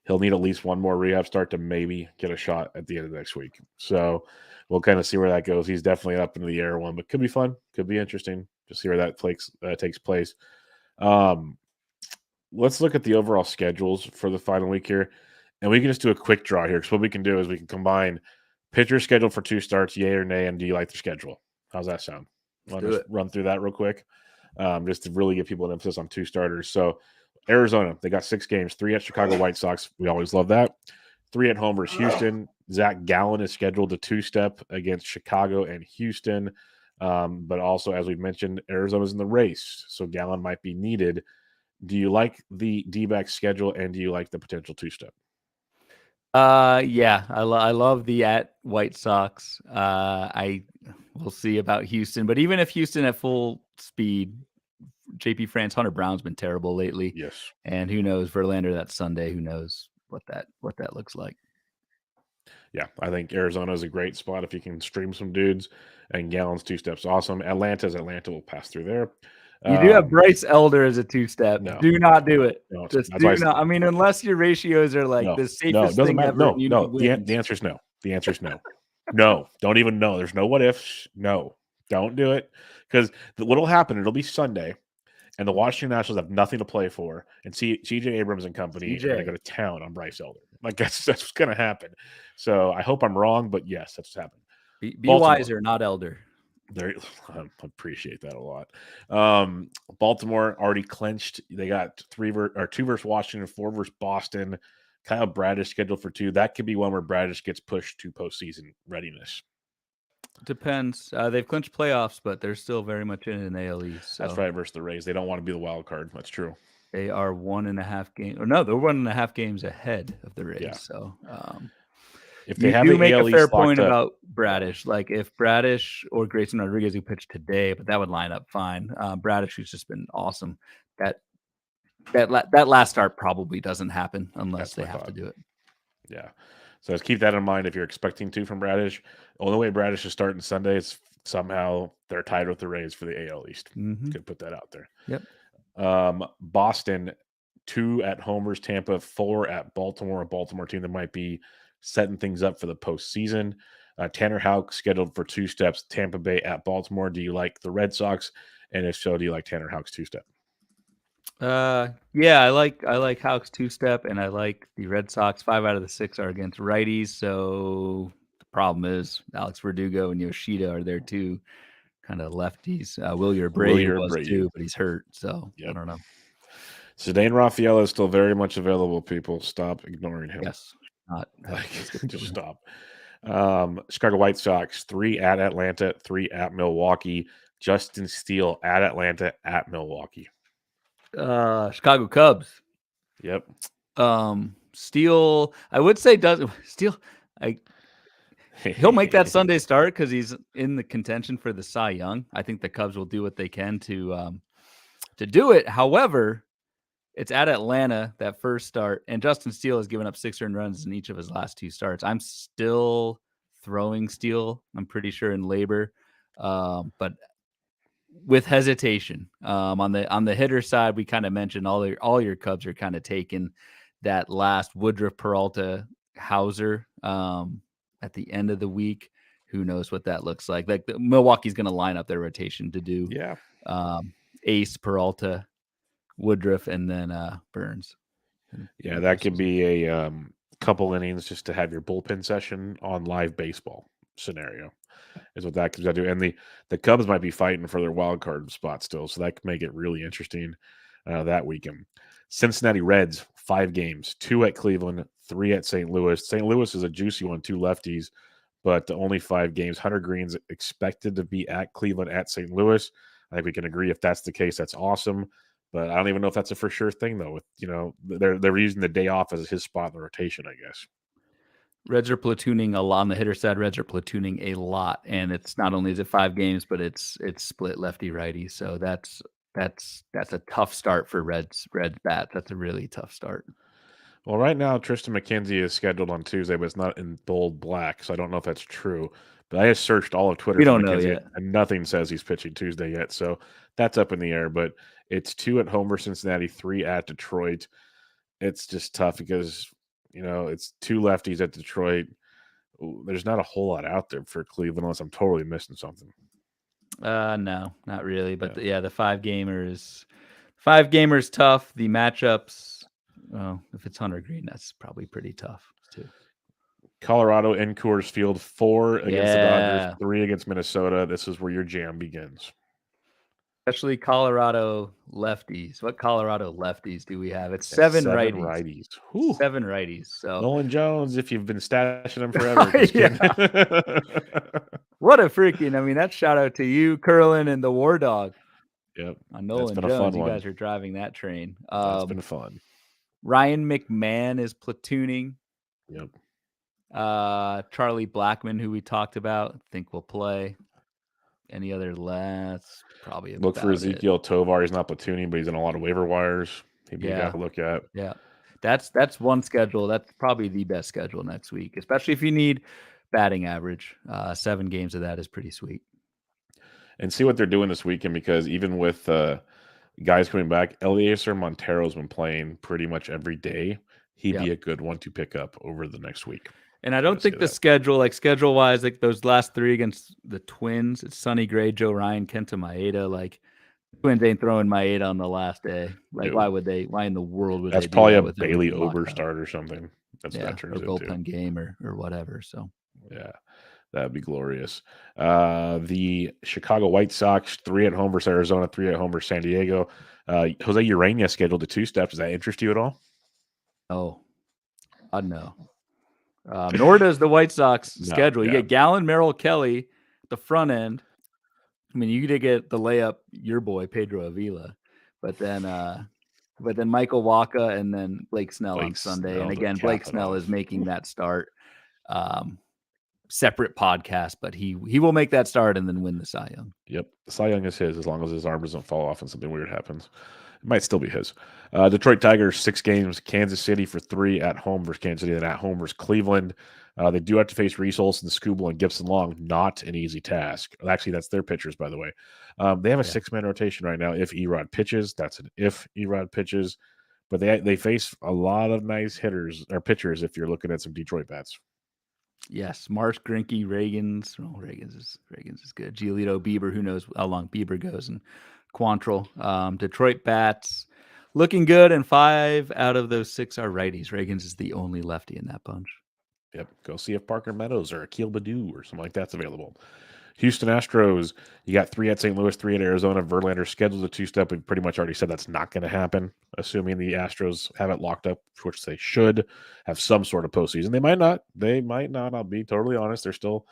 He'll need at least one more rehab start to maybe get a shot at the end of next week. So we'll kind of see where that goes. He's definitely up into the air one, but could be fun. Could be interesting to see where that takes place. Let's look at the overall schedules for the final week here. And we can just do a quick draw here because what we can do is we can combine pitcher scheduled for 2 starts, yay or nay, and do you like the schedule? How's that sound? I'll just run through that real quick just to really give people an emphasis on 2 starters. So Arizona, they got 6 games, 3 at Chicago White Sox. We always love that. 3 at home versus Houston. Zach Gallen is scheduled to 2-step against Chicago and Houston. But also, as we mentioned, Arizona's in the race, so Gallen might be needed Do you like the D-backs schedule, and do you like the potential two-step?
Yeah, I love the at White Sox. We'll see about Houston, but even if Houston at full speed, JP France, Hunter Brown's been terrible lately.
Yes.
And who knows, Verlander that Sunday, who knows what that looks like.
Yeah, I think Arizona is a great spot if you can stream some dudes, and Gallen's two-step's awesome. Atlanta will pass through there.
You do have Bryce Elder as a two-step.
No,
do not do it.
No,
Just
that's
do
why
not. I mean, unless your ratios are like the safest
doesn't
thing
matter.
ever.
No. The answer is no. The answer is no. No, don't even know. There's no what ifs. No, don't do it, because what will happen? It'll be Sunday, and the Washington Nationals have nothing to play for, and CJ Abrams and company are going to go to town on Bryce Elder. Like that's what's going to happen. So I hope I'm wrong, but yes, that's what's happened.
Be wiser, not Elder.
I appreciate that a lot. Baltimore already clinched. They got 2 versus Washington, 4 versus Boston. Kyle Bradish scheduled for 2. That could be one where Bradish gets pushed to postseason readiness.
Depends. They've clinched playoffs, but they're still very much in an AL East. So.
That's right, versus the Rays. They don't want to be the wild card. That's true.
They are 1.5 games. Or no, they're 1.5 games ahead of the Rays. Yeah. So
if they
do make a fair point about Bradish. Like if Bradish or Grayson Rodriguez who pitched today, but that would line up fine. Bradish, who's just been awesome. That last start probably doesn't happen unless they have to do it.
Yeah. So let's keep that in mind if you're expecting 2 from Bradish. The only way Bradish is starting Sunday is somehow they're tied with the Rays for the AL East. Could put that out there.
Yep.
Boston, 2 at homers, Tampa 4 at Baltimore, a Baltimore team that might be setting things up for the postseason. Tanner Houck scheduled for 2 steps, Tampa Bay at Baltimore. Do you like the Red Sox? And if so, do you like Tanner Houck's 2-step?
Yeah, I like Houck's 2-step, and I like the Red Sox. 5 out of the 6 are against righties. So the problem is Alex Verdugo and Yoshida are there too, kind of lefties. Wilyer Abreu was too, but he's hurt. So I don't know.
Ceddanne Rafaela is still very much available. People, stop ignoring him.
Yes,
just stop. Chicago White Sox, 3 at Atlanta, 3 at Milwaukee. Justin Steele at Atlanta, at Milwaukee.
Chicago Cubs.
Yep.
Steele, I would say Steele. He'll make that Sunday start because he's in the contention for the Cy Young. I think the Cubs will do what they can to do it. However, it's at Atlanta, that first start, and Justin Steele has given up 6 earned runs in each of his last 2 starts. I'm still throwing Steele, I'm pretty sure, in labor, but with hesitation. On the hitter side, we kind of mentioned all your Cubs are kind of taking that last Woodruff, Peralta, Houser at the end of the week. Who knows what that looks like? Like Milwaukee's going to line up their rotation to do Ace, Peralta, Woodruff, and then Burns.
Yeah, that could be a couple innings just to have your bullpen session on live baseball scenario is what that comes down to. And the Cubs might be fighting for their wild card spot still, so that could make it really interesting that weekend. Cincinnati Reds, 5 games, 2 at Cleveland, 3 at St. Louis. St. Louis is a juicy one, 2 lefties, but only 5 games. Hunter Green's expected to be at Cleveland, at St. Louis. I think we can agree if that's the case, that's awesome. But I don't even know if that's a for sure thing, though. With they're using the day off as his spot in the rotation, I guess.
Reds are platooning a lot on the hitter side. Reds are platooning a lot, and it's not only is it 5 games, but it's split lefty righty. So that's a tough start for Reds bats. That's a really tough start.
Well, right now Tristan McKenzie is scheduled on Tuesday, but it's not in bold black, so I don't know if that's true. But I just searched all of Twitter.
We don't know yet,
and nothing says he's pitching Tuesday yet. So that's up in the air. But it's 2 at home for Cincinnati, 3 at Detroit. It's just tough because it's 2 lefties at Detroit. There's not a whole lot out there for Cleveland unless I'm totally missing something.
No, not really. But the 5 gamers tough. The matchups, well, if it's Hunter Green, that's probably pretty tough too.
Colorado in Coors Field, 4 against the Dodgers, 3 against Minnesota. This is where your jam begins.
Especially Colorado lefties. What Colorado lefties do we have? It's 7 righties. 7 righties. So
Nolan Jones, if you've been stashing them forever.
What a freaking! I mean, that's shout out to you, Curlin, and the War Dog.
Yep.
On
That's
Nolan
been a fun
Jones, you
one.
guys are driving that train.
That's been fun.
Ryan McMahon is platooning.
Yep.
Charlie Blackman, who we talked about, I think will play. Any other less? Probably
Look for Ezekiel Tovar. He's not platooning, but he's in a lot of waiver wires. He'd be a guy to look at.
Yeah. That's one schedule. That's probably the best schedule next week, especially if you need batting average. 7 games of that is pretty sweet.
And see what they're doing this weekend, because even with guys coming back, Eliezer Montero's been playing pretty much every day. He'd be a good one to pick up over the next week.
And I don't think the schedule, like schedule-wise, like those last 3 against the Twins, it's Sonny Gray, Joe Ryan, Kenta Maeda. Like, Twins ain't throwing Maeda on the last day. Like, why would they? Why in the world would
that's
they do
probably
that
a
with
Bailey Ober start or something. That's what that turns
or bullpen game or whatever. So,
yeah, that'd be glorious. The Chicago White Sox, 3 at home versus Arizona, 3 at home versus San Diego. Jose Urena scheduled to 2 steps. Does that interest you at all?
Oh, God, no. Nor does the White Sox schedule. You get Gallen, Merrill, Kelly at the front end. I mean, you could get the layup, your boy Pedro Avila, but then Michael Waka and then Blake Snell on Sunday. And again, Blake Snell is making that start. Separate podcast, but he will make that start and then win the Cy Young.
Yep, the Cy Young is his as long as his arm doesn't fall off and something weird happens. It might still be his. Detroit Tigers, 6 games. Kansas City for 3 at home versus Kansas City, and at home versus Cleveland. They do have to face Reese Olson, Skubal, and Gibson Long. Not an easy task. Actually, that's their pitchers, by the way. They have a 6-man rotation right now. If Erod pitches, that's an if Erod pitches. But they face a lot of nice hitters or pitchers if you're looking at some Detroit bats.
Yes, Marsh, Greinke, Reagans. Oh, Reagans is good. Giolito, Bieber. Who knows how long Bieber goes? And Quantrill. Detroit bats looking good, and 5 out of those 6 are righties. Reagans is the only lefty in that bunch.
Yep. Go see if Parker Meadows or Akil Baddoo or something like that's available. Houston Astros, you got 3 at St. Louis, 3 at Arizona. Verlander scheduled a 2-step. We've pretty much already said that's not going to happen, assuming the Astros have it locked up, which they should have some sort of postseason. They might not. I'll be totally honest. They're still,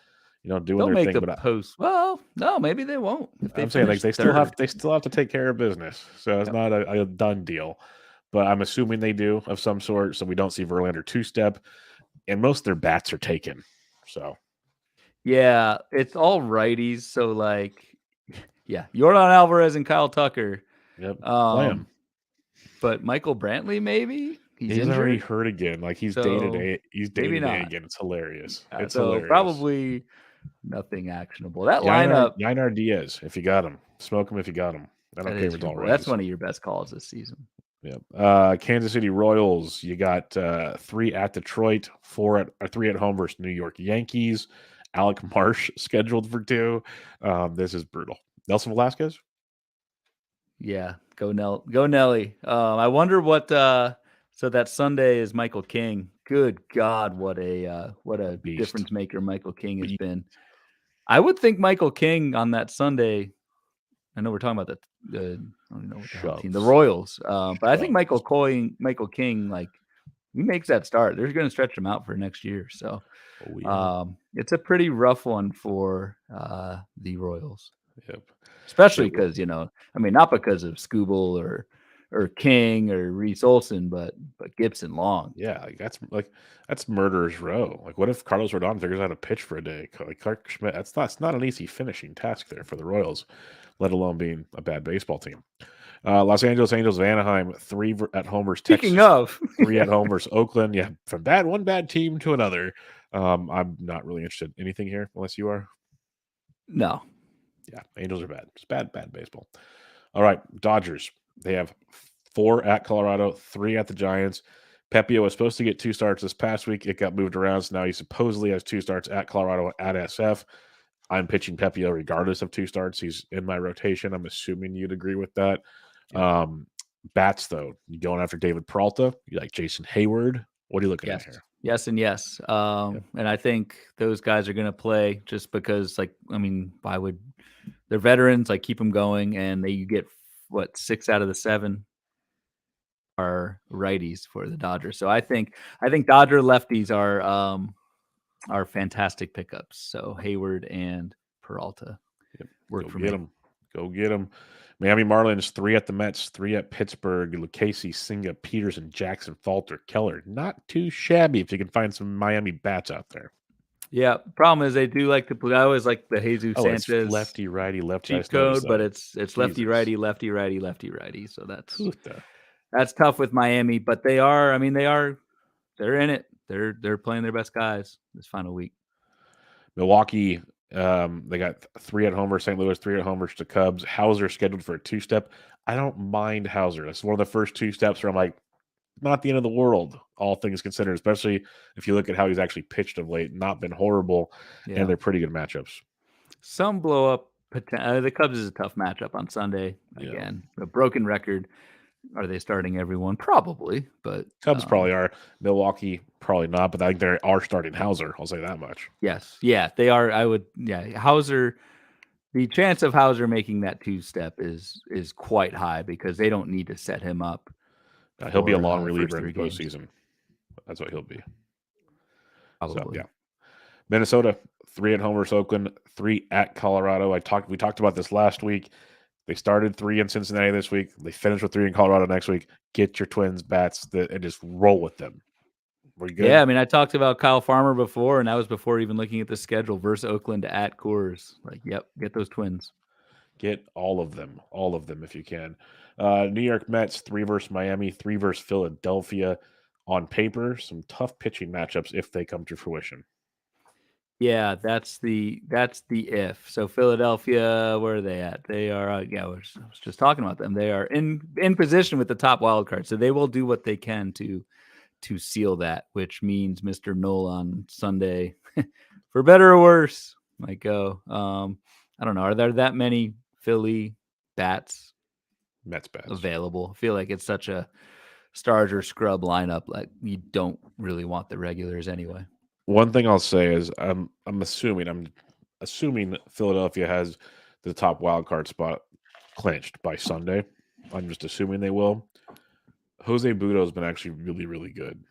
doing
They'll
their
make
thing.
The post. Well, no, maybe they won't. If
I'm saying like they still have to take care of business. So it's not a done deal. But I'm assuming they do of some sort. So we don't see Verlander 2-step, and most of their bats are taken. So.
Yeah, it's all righties. So, like, Yordan Alvarez and Kyle Tucker.
Yep. Play him.
But Michael Brantley, maybe
he's injured. Already hurt again. Like he's day-to-day. He's day-to-day again. It's hilarious. It's hilarious.
Probably nothing actionable. That lineup.
Yainar Diaz, if you got him, smoke him if you got him. I don't care if it's all right.
That's one of your best calls this season.
Yep. Kansas City Royals. You got 3 at Detroit, 3 at home versus New York Yankees. Alec Marsh scheduled for 2. This is brutal. Nelson Velasquez?
Yeah, go Nelly. I wonder what so that Sunday is Michael King. Good God, what a difference maker Michael King has been. I would think Michael King on that Sunday. I know we're talking about the I don't know what the hell team, the Royals. But I think Michael King, like, he makes that start. They're going to stretch him out for next year. So it's a pretty rough one for the Royals.
Yep.
Especially because, not because of Skubal or King or Reese Olson, but Gibson Long.
Yeah, that's murderer's row. Like, what if Carlos Rodon figures out how to pitch for a day? Like Clark Schmidt, that's not an easy finishing task there for the Royals, let alone being a bad baseball team. Los Angeles Angels of Anaheim, 3 at home versus Texas.
Speaking of
3 at home versus Oakland. Yeah, from one bad team to another. I'm not really interested in anything here, unless you are.
No.
Yeah, Angels are bad. It's bad baseball. All right, Dodgers. They have 4 at Colorado, 3 at the Giants. Pepio was supposed to get 2 starts this past week. It got moved around, so now he supposedly has 2 starts at Colorado at SF. I'm pitching Pepio regardless of 2 starts. He's in my rotation. I'm assuming you'd agree with that. Yeah. Bats, though. You going after David Peralta? You like Jason Hayward? What are you looking at here?
Yes and yes. And I think those guys are going to play just because, why would they're veterans? Like, keep them going, and you get 6 out of the 7 are righties for the Dodgers. So I think Dodger lefties are fantastic pickups. So Hayward and Peralta work for me.
Go get them. Miami Marlins, 3 at the Mets, 3 at Pittsburgh, Lucchesi, Singa, Peterson, Jackson, Falter, Keller. Not too shabby if you can find some Miami bats out there.
Yeah, problem is they do like to play. I always like the Jesus
It's
Sanchez
lefty, righty, lefty.
cheat code, but it's lefty, righty, lefty, righty, lefty, righty. So that's tough with Miami, but they're in it. They're playing their best guys this final week.
Milwaukee, they got 3 at home versus St. Louis, 3 at home versus the Cubs. Houser scheduled for a 2-step. I don't mind Houser. That's one of the first 2 steps where I'm like, not the end of the world, all things considered, especially if you look at how he's actually pitched of late, not been horrible, and they're pretty good matchups.
Some blow up. The Cubs is a tough matchup on Sunday. Again, a broken record. Are they starting everyone? Probably, but
Cubs probably are. Milwaukee probably not, but I think they are starting Houser. I'll say that much.
Yes, yeah, they are. Houser. The chance of Houser making that 2-step is quite high because they don't need to set him up.
He'll be a long reliever in the postseason. That's what he'll be.
Probably.
So, yeah. Minnesota, 3 at home versus Oakland, 3 at Colorado. We talked about this last week. They started 3 in Cincinnati this week. They finished with 3 in Colorado next week. Get your Twins bats and just roll with them. We're good.
Yeah, I mean, I talked about Kyle Farmer before, and that was before even looking at the schedule versus Oakland at Coors. Like, yep, get those Twins.
Get all of them if you can. New York Mets, 3 versus Miami, 3 versus Philadelphia. On paper, some tough pitching matchups if they come to fruition.
Yeah, that's the if. So Philadelphia, where are they at? They are I was just talking about them. They are in position with the top wild card, so they will do what they can to seal that, which means Mr. Knoll on Sunday, for better or worse, might go. I don't know. Are there that many Philly
Mets bats
available? I feel like it's such a stars or scrub lineup. Like you don't really want the regulars anyway.
One thing I'll say is I'm assuming Philadelphia has the top wild card spot clinched by Sunday. I'm just assuming they will. Jose Budo has been actually really, really good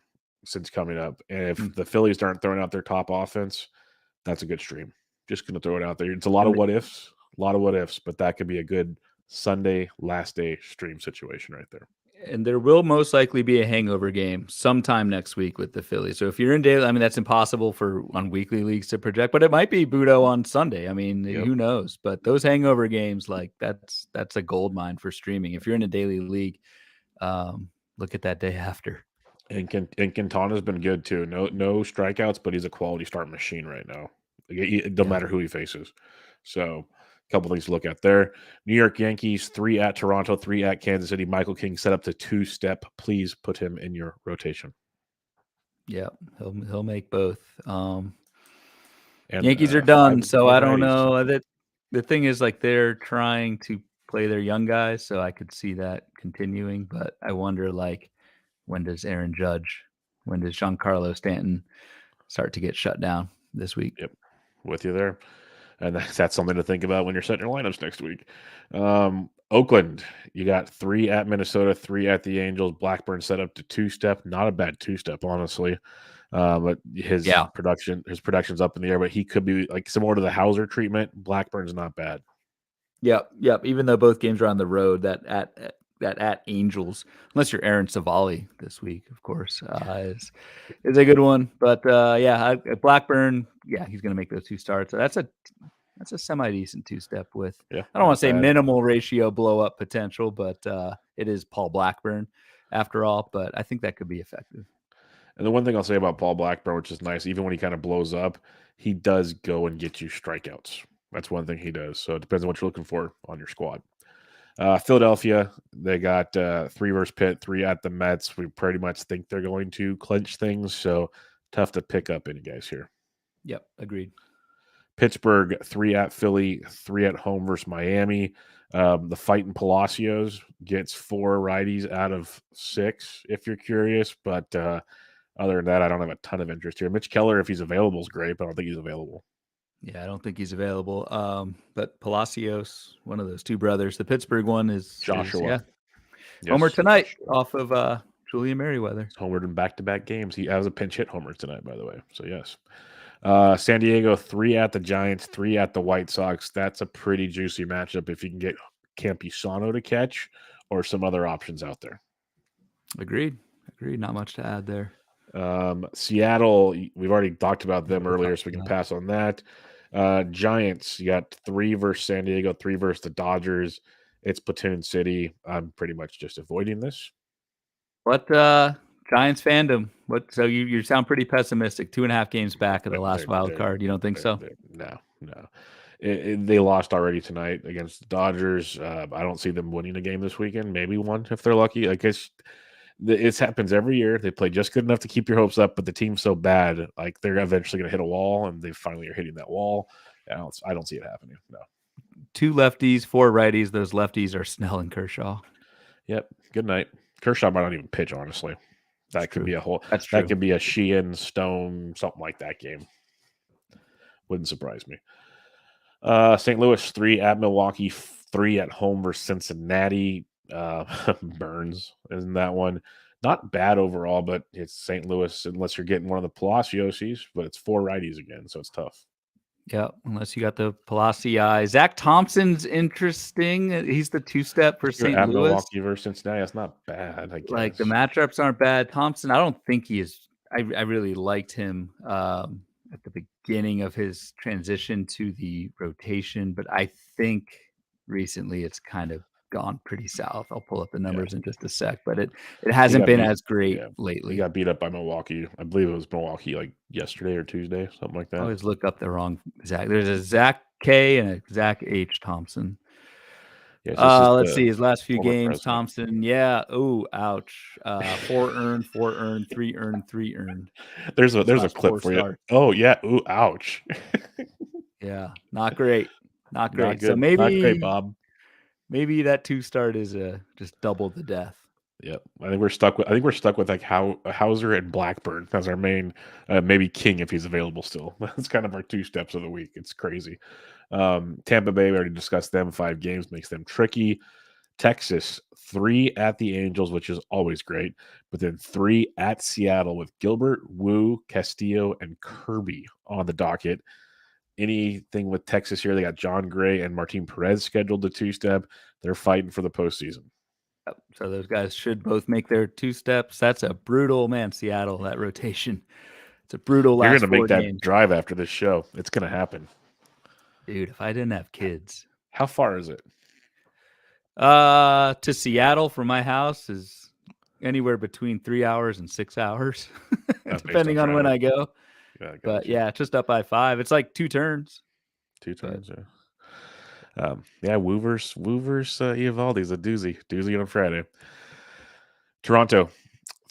since coming up. And if the Phillies aren't throwing out their top offense, that's a good stream. Just going to throw it out there. It's a lot of what ifs, but that could be a good Sunday last day stream situation right there.
And there will most likely be a hangover game sometime next week with the Phillies. So if you're in daily, I mean, that's impossible on weekly leagues to project, but it might be Budo on Sunday. I mean, who knows? But those hangover games, like that's a gold mine for streaming. If you're in a daily league, look at that day after.
And Quintana's been good too. No strikeouts, but he's a quality start machine right now. It don't matter who he faces. So a couple things to look at there. New York Yankees, 3 at Toronto, 3 at Kansas City. Michael King set up to 2-step. Please put him in your rotation.
Yeah, he'll make both. Yankees are done, so I don't know. The thing is, like, they're trying to play their young guys, so I could see that continuing. But I wonder, like, when does Giancarlo Stanton start to get shut down this week?
Yep, with you there. And that's something to think about when you're setting your lineups next week. Oakland, you got 3 at Minnesota, 3 at the Angels. Blackburn set up to 2-step. Not a bad 2-step, honestly. But his production's up in the air, but he could be like similar to the Houser treatment. Blackburn's not bad.
Yep. Even though both games are on the road, that at Angels, unless you're Aaron Savali this week, of course, is a good one. But Blackburn, he's going to make those 2 starts. So that's a semi-decent 2-step with, I don't want to say minimal ratio blow-up potential, but it is Paul Blackburn after all. But I think that could be effective.
And the one thing I'll say about Paul Blackburn, which is nice, even when he kind of blows up, he does go and get you strikeouts. That's one thing he does. So it depends on what you're looking for on your squad. Philadelphia, they got 3 versus Pitt, 3 at the Mets. We pretty much think they're going to clinch things, so tough to pick up any guys here.
Yep, agreed.
Pittsburgh, 3 at Philly, 3 at home versus Miami. The Fighting Palacios gets 4 righties out of 6, if you're curious. But other than that, I don't have a ton of interest here. Mitch Keller, if he's available, is great, but I don't think he's available.
Yeah, I don't think he's available. But Palacios, one of those 2 brothers. The Pittsburgh one is
Joshua.
Homer tonight off of Julian Merriweather.
Homered in back-to-back games. He has a pinch hit homer tonight, by the way. So, yes. San Diego, 3 at the Giants, 3 at the White Sox. That's a pretty juicy matchup if you can get Campusano to catch or some other options out there.
Agreed. Not much to add there.
Seattle, we've already talked about them earlier, so we can pass on that. Giants, you got 3 versus San Diego, 3 versus the Dodgers. It's Platoon City. I'm pretty much just avoiding this.
What Giants fandom? So you sound pretty pessimistic. 2.5 games back of the last wild card. You don't think so?
No. They lost already tonight against the Dodgers. I don't see them winning a game this weekend. Maybe one if they're lucky. I guess it happens every year. They play just good enough to keep your hopes up, but the team's so bad, like they're eventually going to hit a wall, and they finally are hitting that wall. I don't see it happening. No.
2 lefties, 4 righties. Those lefties are Snell and Kershaw.
Yep. Good night. Kershaw might not even pitch, honestly. That could be
that
could be a Sheehan, Stone, something like that game. Wouldn't surprise me. St. Louis 3 at Milwaukee, 3 at home versus Cincinnati. Burns in that one. Not bad overall, but it's St. Louis unless you're getting one of the Palacioses, but it's 4 righties again, so it's tough.
Yeah, unless you got the Palaci. Zach Thompson's interesting. He's the 2-step for St. Louis.
Milwaukee versus Cincinnati, that's not bad, I guess.
Like the matchups aren't bad. Thompson, I don't think he is. I really liked him at the beginning of his transition to the rotation, but I think recently it's kind of gone pretty south. I'll pull up the numbers in just a sec, but it hasn't been as great lately.
He got beat up by Milwaukee. I believe it was Milwaukee like yesterday or Tuesday, something like that.
I always look up the wrong Zach. There's a Zach K and a Zach H Thompson. Yeah, let's see his last few games. President. Thompson, yeah. Oh, ouch. 4 earned, 4 earned, 3 earned, 3 earned.
There's a clip for you. Oh yeah. Ooh, ouch.
Yeah, not great. Not great.
Not good.
So maybe
not great, Bob.
Maybe that 2 start is just double the death.
Yep. I think we're stuck with like Houser and Blackburn as our main, maybe King if he's available still. That's kind of our 2 steps of the week. It's crazy. Tampa Bay, we already discussed them. 5 games makes them tricky. Texas, 3 at the Angels, which is always great, but then 3 at Seattle with Gilbert, Wu, Castillo, and Kirby on the docket. Anything with Texas here? They got John Gray and Martin Perez scheduled to 2-step. They're fighting for the postseason.
So those guys should both make their 2 steps. That's a brutal, Seattle, that rotation. It's a brutal last 4 games. You're going to make that
drive after this show. It's going to happen.
Dude, if I didn't have kids.
How far is it?
To Seattle from my house is anywhere between 3 hours and 6 hours, depending on when I go. Yeah, but yeah, just up I 5. It's like 2 turns.
2 turns, yeah. Woovers, Eovaldi's a doozy on Friday. Toronto,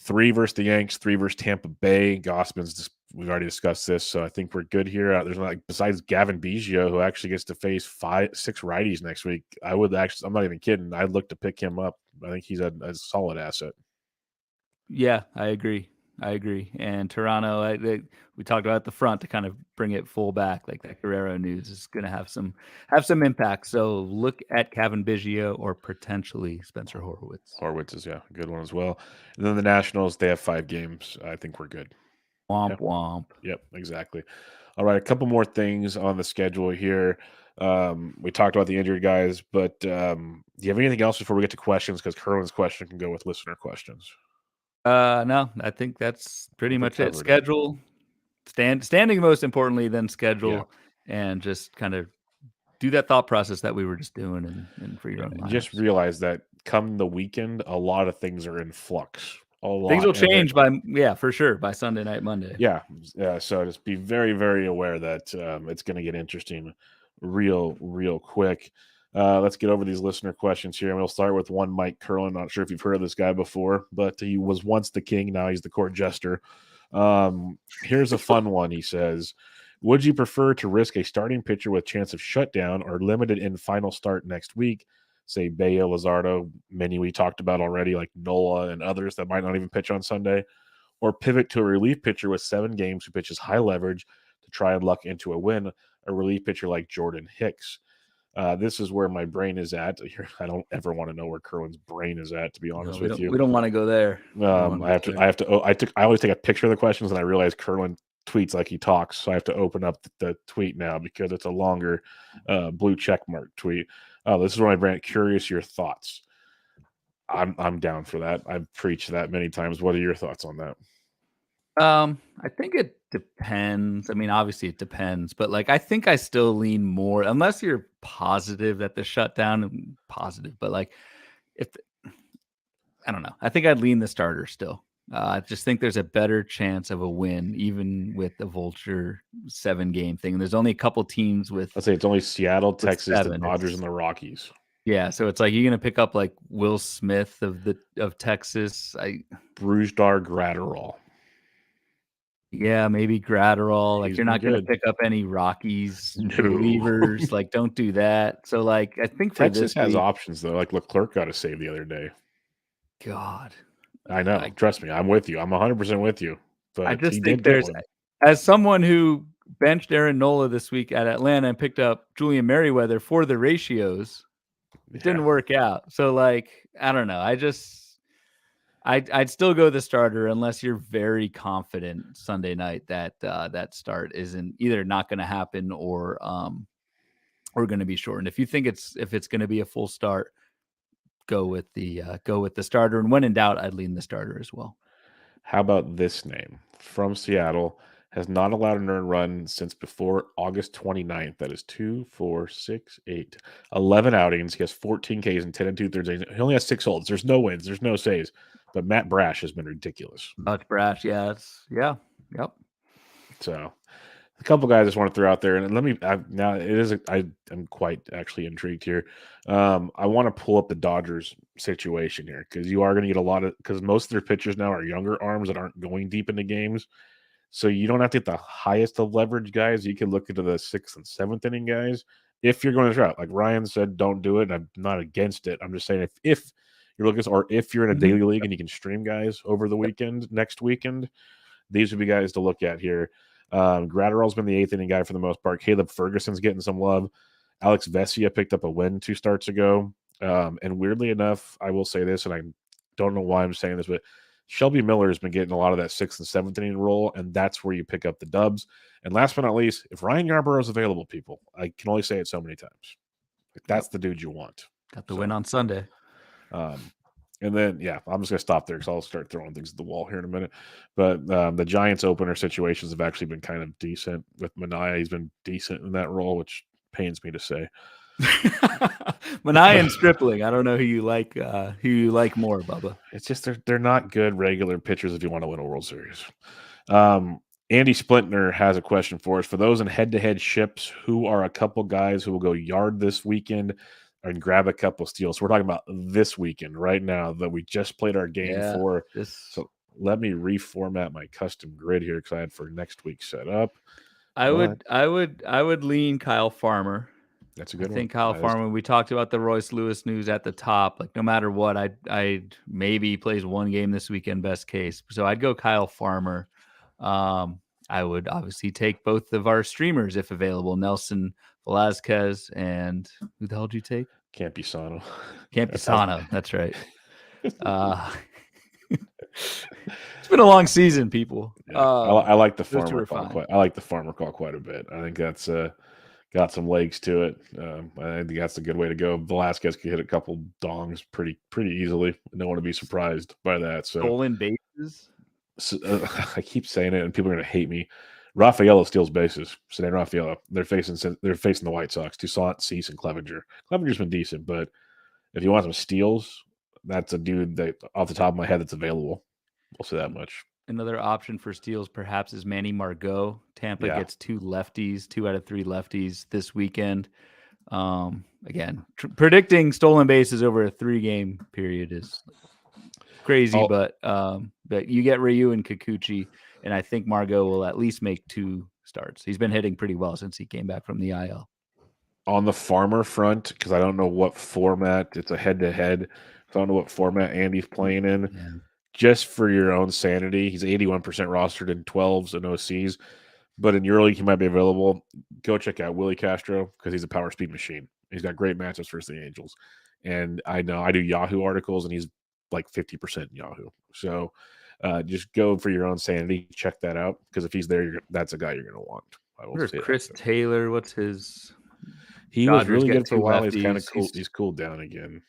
3 versus the Yanks, 3 versus Tampa Bay. Gossman's we've already discussed this, so I think we're good here. There's not besides Gavin Biggio, who actually gets to face 6 righties next week. I'm not even kidding. I'd look to pick him up. I think he's a solid asset.
Yeah, I agree. And Toronto, we talked about the front to kind of bring it full back. Like that Guerrero news is going to have some impact. So look at Gavin Biggio or potentially Spencer Horwitz.
Horwitz is a good one as well. And then the Nationals, they have 5 games. I think we're good.
Womp.
Yep, exactly. All right, a couple more things on the schedule here. We talked about the injured guys, but do you have anything else before we get to questions? Because Kerwin's question can go with listener questions.
No, I think that's pretty much it. Schedule, standing most importantly, then schedule, and just kind of do that thought process that we were just doing and for your own lives.
Just realize that come the weekend, a lot of things are in flux.
Things will change for sure by Sunday night, Monday.
Yeah. So just be very, very aware that it's going to get interesting real quick. Let's get over these listener questions here. And we'll start with one Mike Curlin. Not sure if you've heard of this guy before, but he was once the king. Now he's the court jester. Here's a fun one. He says, would you prefer to risk a starting pitcher with chance of shutdown or limited in final start next week? Say Bayo, Luzardo, many we talked about already, like Nola and others that might not even pitch on Sunday, or pivot to a relief pitcher with 7 games who pitches high leverage to try and luck into a win, a relief pitcher like Jordan Hicks. This is where my brain is at. I don't ever want to know where Kerwin's brain is at, to be honest with you.
We don't want to go there.
I always take a picture of the questions, and I realize Kerwin tweets like he talks, so I have to open up the tweet now because it's a longer blue check mark tweet. Oh, this is where I brand curious your thoughts. I'm down for that. I've preached that many times. What are your thoughts on that?
I think it depends. I mean, obviously it depends, but like I think I still lean more unless you're positive that the shutdown positive, but like if I don't know. I think I'd lean the starter still. I just think there's a better chance of a win, even with the Vulture 7-game thing. There's only a couple teams with.
Let's say it's only Seattle,
with
Texas, the
7.
Dodgers, and the Rockies.
Yeah, so it's like you're gonna pick up like Will Smith of Texas.
Brusdar Gratterall.
Yeah, maybe Gratterall. Like
He's
you're
been
not gonna
good.
pick up any Rockies
No.
relievers. Like don't do that. So like I think for
Texas
this
has
week,
options though. Like Leclerc got a save the other day.
God,
I know. Trust me, I'm with you. I'm 100% with you.
I
But he
just
did
think
get
there's,
one.
as someone who benched Aaron Nola this week at Atlanta and picked up Julian Merriweather for the ratios, it didn't work out. So like I don't know. I'd still go the starter unless you're very confident Sunday night that that start isn't either not going to happen or going to be shortened. If you think it's going to be a full start, go with the starter. And when in doubt, I'd lean the starter as well.
How about this name from Seattle? Has not allowed an earned run since before August 29th. That is 2, 4, 6, 8, 11 outings. He has 14 Ks and 10 and 2/3 innings. He only has 6 holds. There's no wins. There's no saves. But Matt Brash has been ridiculous.
That's Brash. Yeah. Yep.
So a couple guys I just want to throw out there, and let me now it is I'm quite actually intrigued here. I want to pull up the Dodgers situation here because you are going to get a lot of because most of their pitchers now are younger arms that aren't going deep into games, so you don't have to get the highest of leverage guys. You can look into the 6th and 7th inning guys if you're going to try. Like Ryan said, don't do it. And I'm not against it. I'm just saying if you're looking or if you're in a daily league and you can stream guys over the weekend next weekend, these would be guys to look at here. Gratterall's been the 8th inning guy for the most part. Caleb Ferguson's getting some love. Alex Vesia picked up a win 2 starts ago. And weirdly enough, I will say this, and I don't know why I'm saying this, but Shelby Miller has been getting a lot of that 6th and 7th inning role, and that's where you pick up the dubs. And last but not least, if Ryan Yarbrough is available, people, I can only say it so many times. Like, that's the dude you want.
Got the win on Sunday.
And then, yeah, I'm just going to stop there because I'll start throwing things at the wall here in a minute. But the Giants opener situations have actually been kind of decent with Manaea. He's been decent in that role, which pains me to say.
Manaea and Stripling. I don't know who you like more, Bubba.
It's just they're not good regular pitchers if you want to win a World Series. Andy Splintner has a question for us. For those in head-to-head ships, who are a couple guys who will go yard this weekend and grab a couple steals? So we're talking about this weekend right now that we just played our game for. So let me reformat my custom grid here because I had for next week set up.
I would lean Kyle Farmer.
That's a good one.
I think Kyle Farmer. We talked about the Royce Lewis news at the top. Like no matter what, I'd maybe plays one game this weekend, best case. So I'd go Kyle Farmer. I would obviously take both of our streamers if available, Nelson Velasquez and who the hell did you take?
Campusano.
Campusano. That's right. It's been a long season, people.
Yeah, I like the Farmer call. I like the Farmer call quite a bit. I think that's got some legs to it. I think that's a good way to go. Velasquez could hit a couple dongs pretty easily. I don't want to be surprised by that. So
stolen bases.
So, I keep saying it, and people are going to hate me. Rafaelo steals bases. Ceddanne Rafaelo. They're facing the White Sox. Toussaint, Cease, and Clevenger. Clevenger's been decent, but if you want some steals, that's a dude that off the top of my head that's available. I'll say that much.
Another option for steals perhaps is Manny Margot. Tampa gets 2 lefties, 2 out of 3 lefties this weekend. Again, predicting stolen bases over a 3-game period is crazy, but you get Ryu and Kikuchi, and I think Margot will at least make 2 starts. He's been hitting pretty well since he came back from the IL.
On the Farmer front, because I don't know what format, it's a head-to-head. So I don't know what format Andy's playing in.
Yeah.
Just for your own sanity, he's 81% rostered in 12s and OCs. But in your league, he might be available. Go check out Willie Castro because he's a power speed machine. He's got great matchups versus the Angels. And I know I do Yahoo articles, and he's like 50% Yahoo. So just go for your own sanity. Check that out because if he's there, that's a guy you're going to want. I will say
Chris Taylor, what's his?
He was
Dodgers
really
get
good for a
2
while. He's kind of
lefties.
cool. He's cooled down again.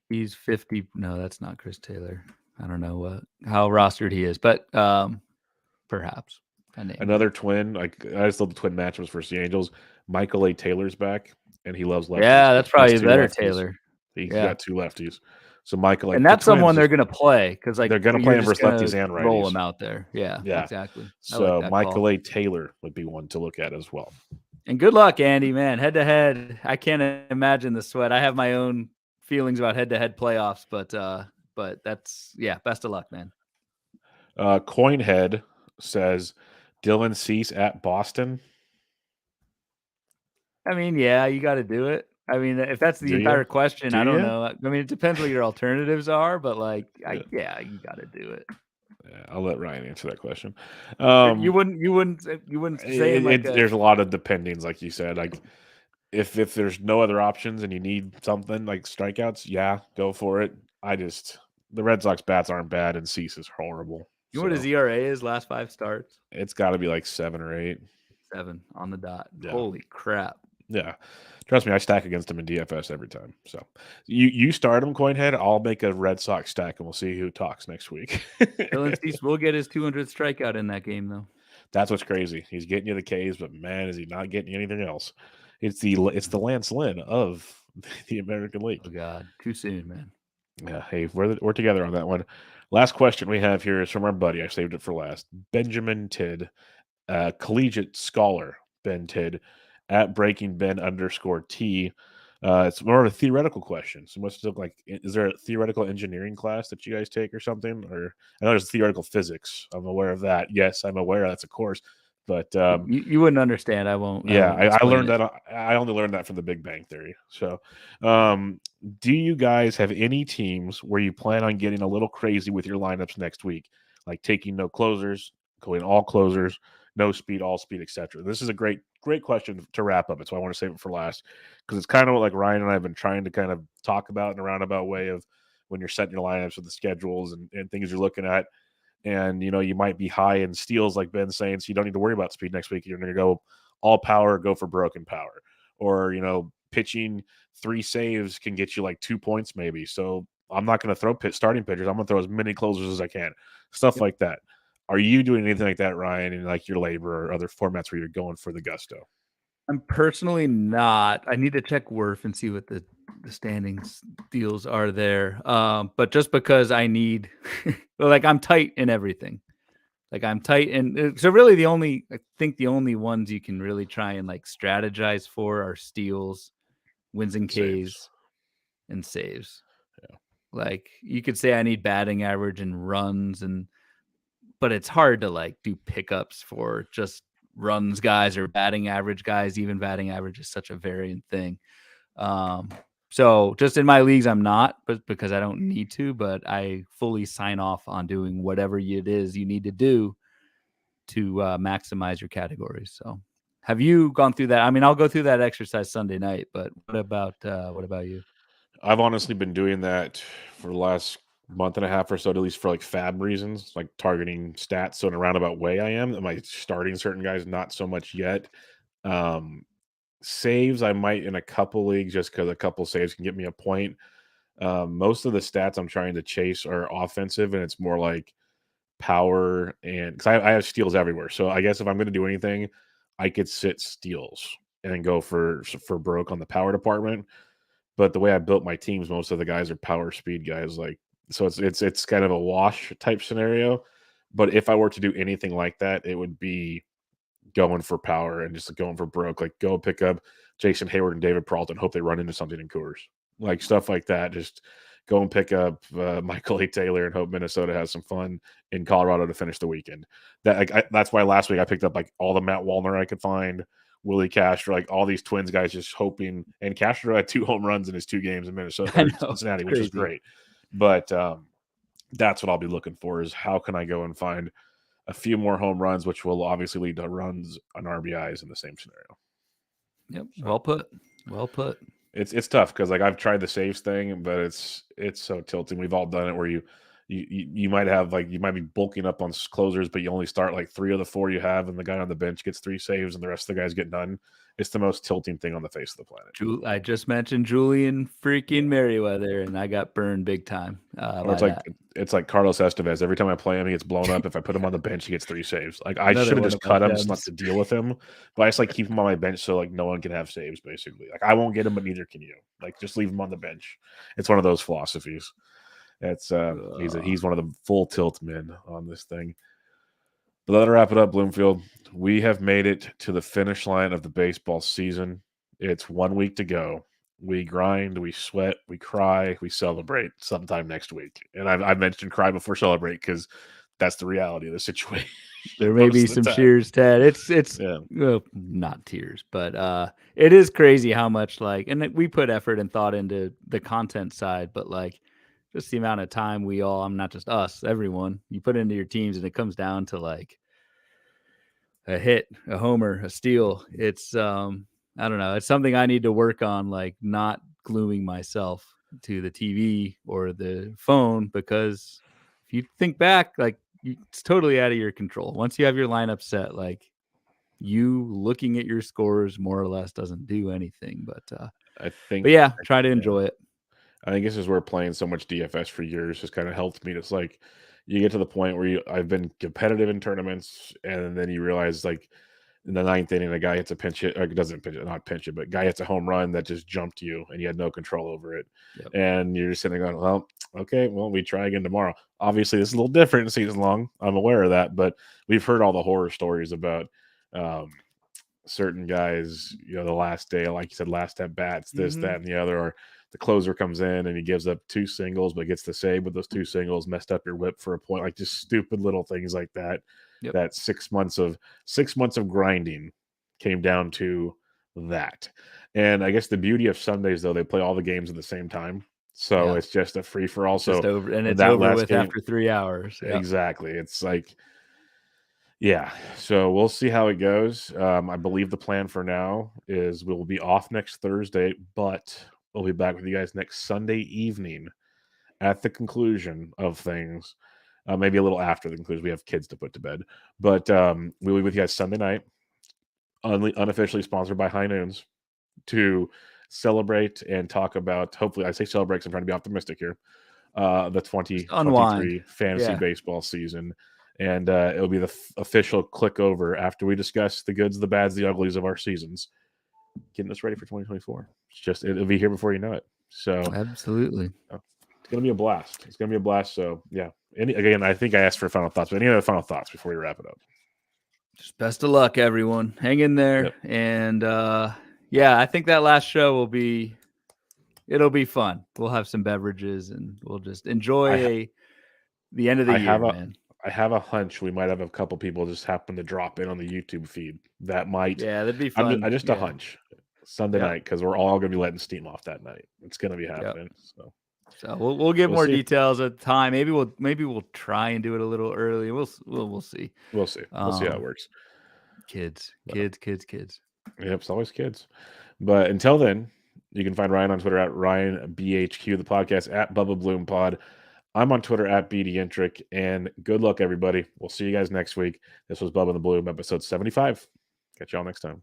He's 50. No, that's not Chris Taylor. I don't know how rostered he is, but perhaps.
Another twin. I just love the twin matchups versus the Angels. Michael A. Taylor's back, and he loves lefties.
Yeah, that's
He has
probably
two
better,
lefties.
Taylor.
He's
Yeah.
got two lefties. So Michael, like
And
the
that's someone
Twins,
they're going to play because like
they're going to play him versus lefties and righties.
roll him out there. Yeah, exactly. I like
So
that
Michael
call.
A. Taylor would be one to look at as well.
And good luck, Andy, man. Head to head, I can't imagine the sweat. I have my own feelings about head to head playoffs, but that's best of luck, man.
Coinhead says Dylan Cease at Boston.
I mean, yeah, you got to do it. I mean, if that's the entire question, I don't know. I mean, it depends what your alternatives are, but like, yeah, you got to do it.
Yeah, I'll let Ryan answer that question.
You wouldn't say
there's a lot of dependings, like you said. Like if there's no other options and you need something like strikeouts, yeah, go for it. The Red Sox bats aren't bad, and Cease is horrible.
You know what his ERA is last 5 starts?
It's got to be like 7 or 8.
7 on the dot.
Yeah.
Holy crap.
Yeah. Trust me, I stack against him in DFS every time. So you start him, Coinhead. I'll make a Red Sox stack, and we'll see who talks next week.
Dylan Cease will get his 200th strikeout in that game, though.
That's what's crazy. He's getting you the Ks, but man, is he not getting you anything else? It's the Lance Lynn of the American League.
Oh God, too soon, man.
Yeah, hey, we're together on that one. Last question we have here is from our buddy. I saved it for last. Benjamin Tidd, collegiate scholar Ben Tidd at Breaking Ben _T. It's more of a theoretical question. So what's it look like? Is there a theoretical engineering class that you guys take or something? Or I know there's theoretical physics. I'm aware of that. Yes, I'm aware that's a course. But
you wouldn't understand. I won't.
Yeah, I learned that. I only learned that from the Big Bang Theory. So, do you guys have any teams where you plan on getting a little crazy with your lineups next week, like taking no closers, going all closers, no speed, all speed, etc.? This is a great question to wrap up. That's why I want to save it for last because it's kind of what like Ryan and I have been trying to kind of talk about in a roundabout way of when you're setting your lineups with the schedules and things you're looking at. And, you might be high in steals, like Ben's saying, so you don't need to worry about speed next week. You're going to go all power, go for broken power. Or, pitching 3 saves can get you like 2 points maybe. So I'm not going to throw starting pitchers. I'm going to throw as many closers as I can. Stuff like that. Are you doing anything like that, Ryan, in like your labor or other formats where you're going for the gusto?
I'm personally not. I need to check WRF and see what the standings deals are there. But just because I need, like I'm tight in everything. Like I'm tight. And so really I think the only ones you can really try and like strategize for are steals, wins and Ks, and saves.
Yeah.
Like you could say I need batting average and runs but it's hard to like do pickups for just runs guys or batting average guys. Even batting average is such a variant thing. So just in my leagues, I'm not, but because I don't need to, but I fully sign off on doing whatever it is you need to do to maximize your categories. So have you gone through that? I mean, I'll go through that exercise Sunday night, but what about you?
I've honestly been doing that for the last month and a half or so, at least for like fab reasons, like targeting stats. So in a roundabout way, I am. Am I starting certain guys? Not so much yet. Saves, I might in a couple leagues just because a couple saves can get me a point. Most of the stats I'm trying to chase are offensive, and it's more like power and because I have steals everywhere. So I guess if I'm going to do anything, I could sit steals and go for broke on the power department. But the way I built my teams, most of the guys are power speed guys. Like so, it's kind of a wash type scenario. But if I were to do anything like that, it would be going for power and just going for broke. Like go pick up Jason Hayward and David Peralta, hope they run into something in Coors, like stuff like that. Just go and pick up Michael A. Taylor and hope Minnesota has some fun in Colorado to finish the weekend. That's why last week I picked up like all the Matt Wallner I could find, Willie Castro, like all these Twins guys, just hoping. And Castro had 2 home runs in his 2 games in Minnesota, Cincinnati, which is great. But that's what I'll be looking for is how can I go and find a few more home runs, which will obviously lead to runs on RBIs in the same scenario.
Yep. So, well put.
It's tough because like I've tried the saves thing, but it's so tilting. We've all done it where you you might have you might be bulking up on closers, but you only start like 3 of the 4 you have, and the guy on the bench gets 3 saves, and the rest of the guys get none. It's the most tilting thing on the face of the planet.
I just mentioned Julian freaking Merriweather, and I got burned big time.
Or it's like Carlos Estevez. Every time I play him, he gets blown up. If I put him on the bench, he gets 3 saves. Like I should have just cut him, just not to deal with him. But I just keep him on my bench so no one can have saves. Basically, I won't get him, but neither can you. Just leave him on the bench. It's one of those philosophies. It's he's one of the full tilt men on this thing. But let it wrap it up, Bloomfield. We have made it to the finish line of the baseball season. It's 1 week to go. We grind, we sweat, we cry, we celebrate sometime next week. And I've mentioned cry before celebrate because that's the reality of the situation.
There may be some tears, Ted. It's well, not tears, but it is crazy how much and we put effort and thought into the content side, but just the amount of time we all, I'm not just us, everyone, you put into your teams, and it comes down to a hit, a homer, a steal. It's I don't know. It's something I need to work on, not gluing myself to the TV or the phone, because if you think back, it's totally out of your control. Once you have your lineup set, you looking at your scores more or less doesn't do anything. But try to enjoy it.
I think this is where playing so much DFS for years has kind of helped me. It's you get to the point where I've been competitive in tournaments, and then you realize in the 9th inning, a guy hits a pinch hit, or doesn't pinch it, not pinch it, but guy hits a home run that just jumped you, and you had no control over it. Yep. And you're just sitting there going, well, okay, well, we try again tomorrow. Obviously, this is a little different season long. I'm aware of that, but we've heard all the horror stories about certain guys, the last day, like you said, last at bats, this, that, and the other, or the closer comes in and he gives up 2 singles, but gets the save with those 2 singles, messed up your whip for a point, just stupid little things like that. Yep. That 6 months of grinding came down to that. And I guess the beauty of Sundays, though, they play all the games at the same time. So it's just a free for all. So
over, and it's over with after 3 hours.
Yep. Exactly. It's so we'll see how it goes. I believe the plan for now is we'll be off next Thursday, but we'll be back with you guys next Sunday evening at the conclusion of things. Maybe a little after the conclusion. We have kids to put to bed. But we'll be with you guys Sunday night, unofficially sponsored by High Noons, to celebrate and talk about, hopefully, I say celebrate because I'm trying to be optimistic here, the 2023 fantasy baseball season. And it'll be the official click over after we discuss the goods, the bads, the uglies of our seasons, getting us ready for 2024. It'll be here before you know it. So
absolutely,
it's gonna be a blast. So yeah. Again, I think I asked for final thoughts, but any other final thoughts before we wrap it up?
Just best of luck, everyone. Hang in there. Yep. And I think that last show it'll be fun. We'll have some beverages and we'll just enjoy the end of the year, man.
I have a hunch we might have a couple people just happen to drop in on the YouTube feed. That might,
that'd be fun.
I just a hunch Sunday night, because we're all going to be letting steam off that night. It's going to be happening.
Yep. So we'll give more details at the time. Maybe we'll try and do it a little early. We'll see.
We'll see. We'll see how it works.
Kids.
Yep, it's always kids. But until then, you can find Ryan on Twitter at RyanBHQ, the podcast at Bubba Bloom Pod. I'm on Twitter at BDintric, and good luck, everybody. We'll see you guys next week. This was Bubba and the Bloom, episode 75. Catch y'all next time.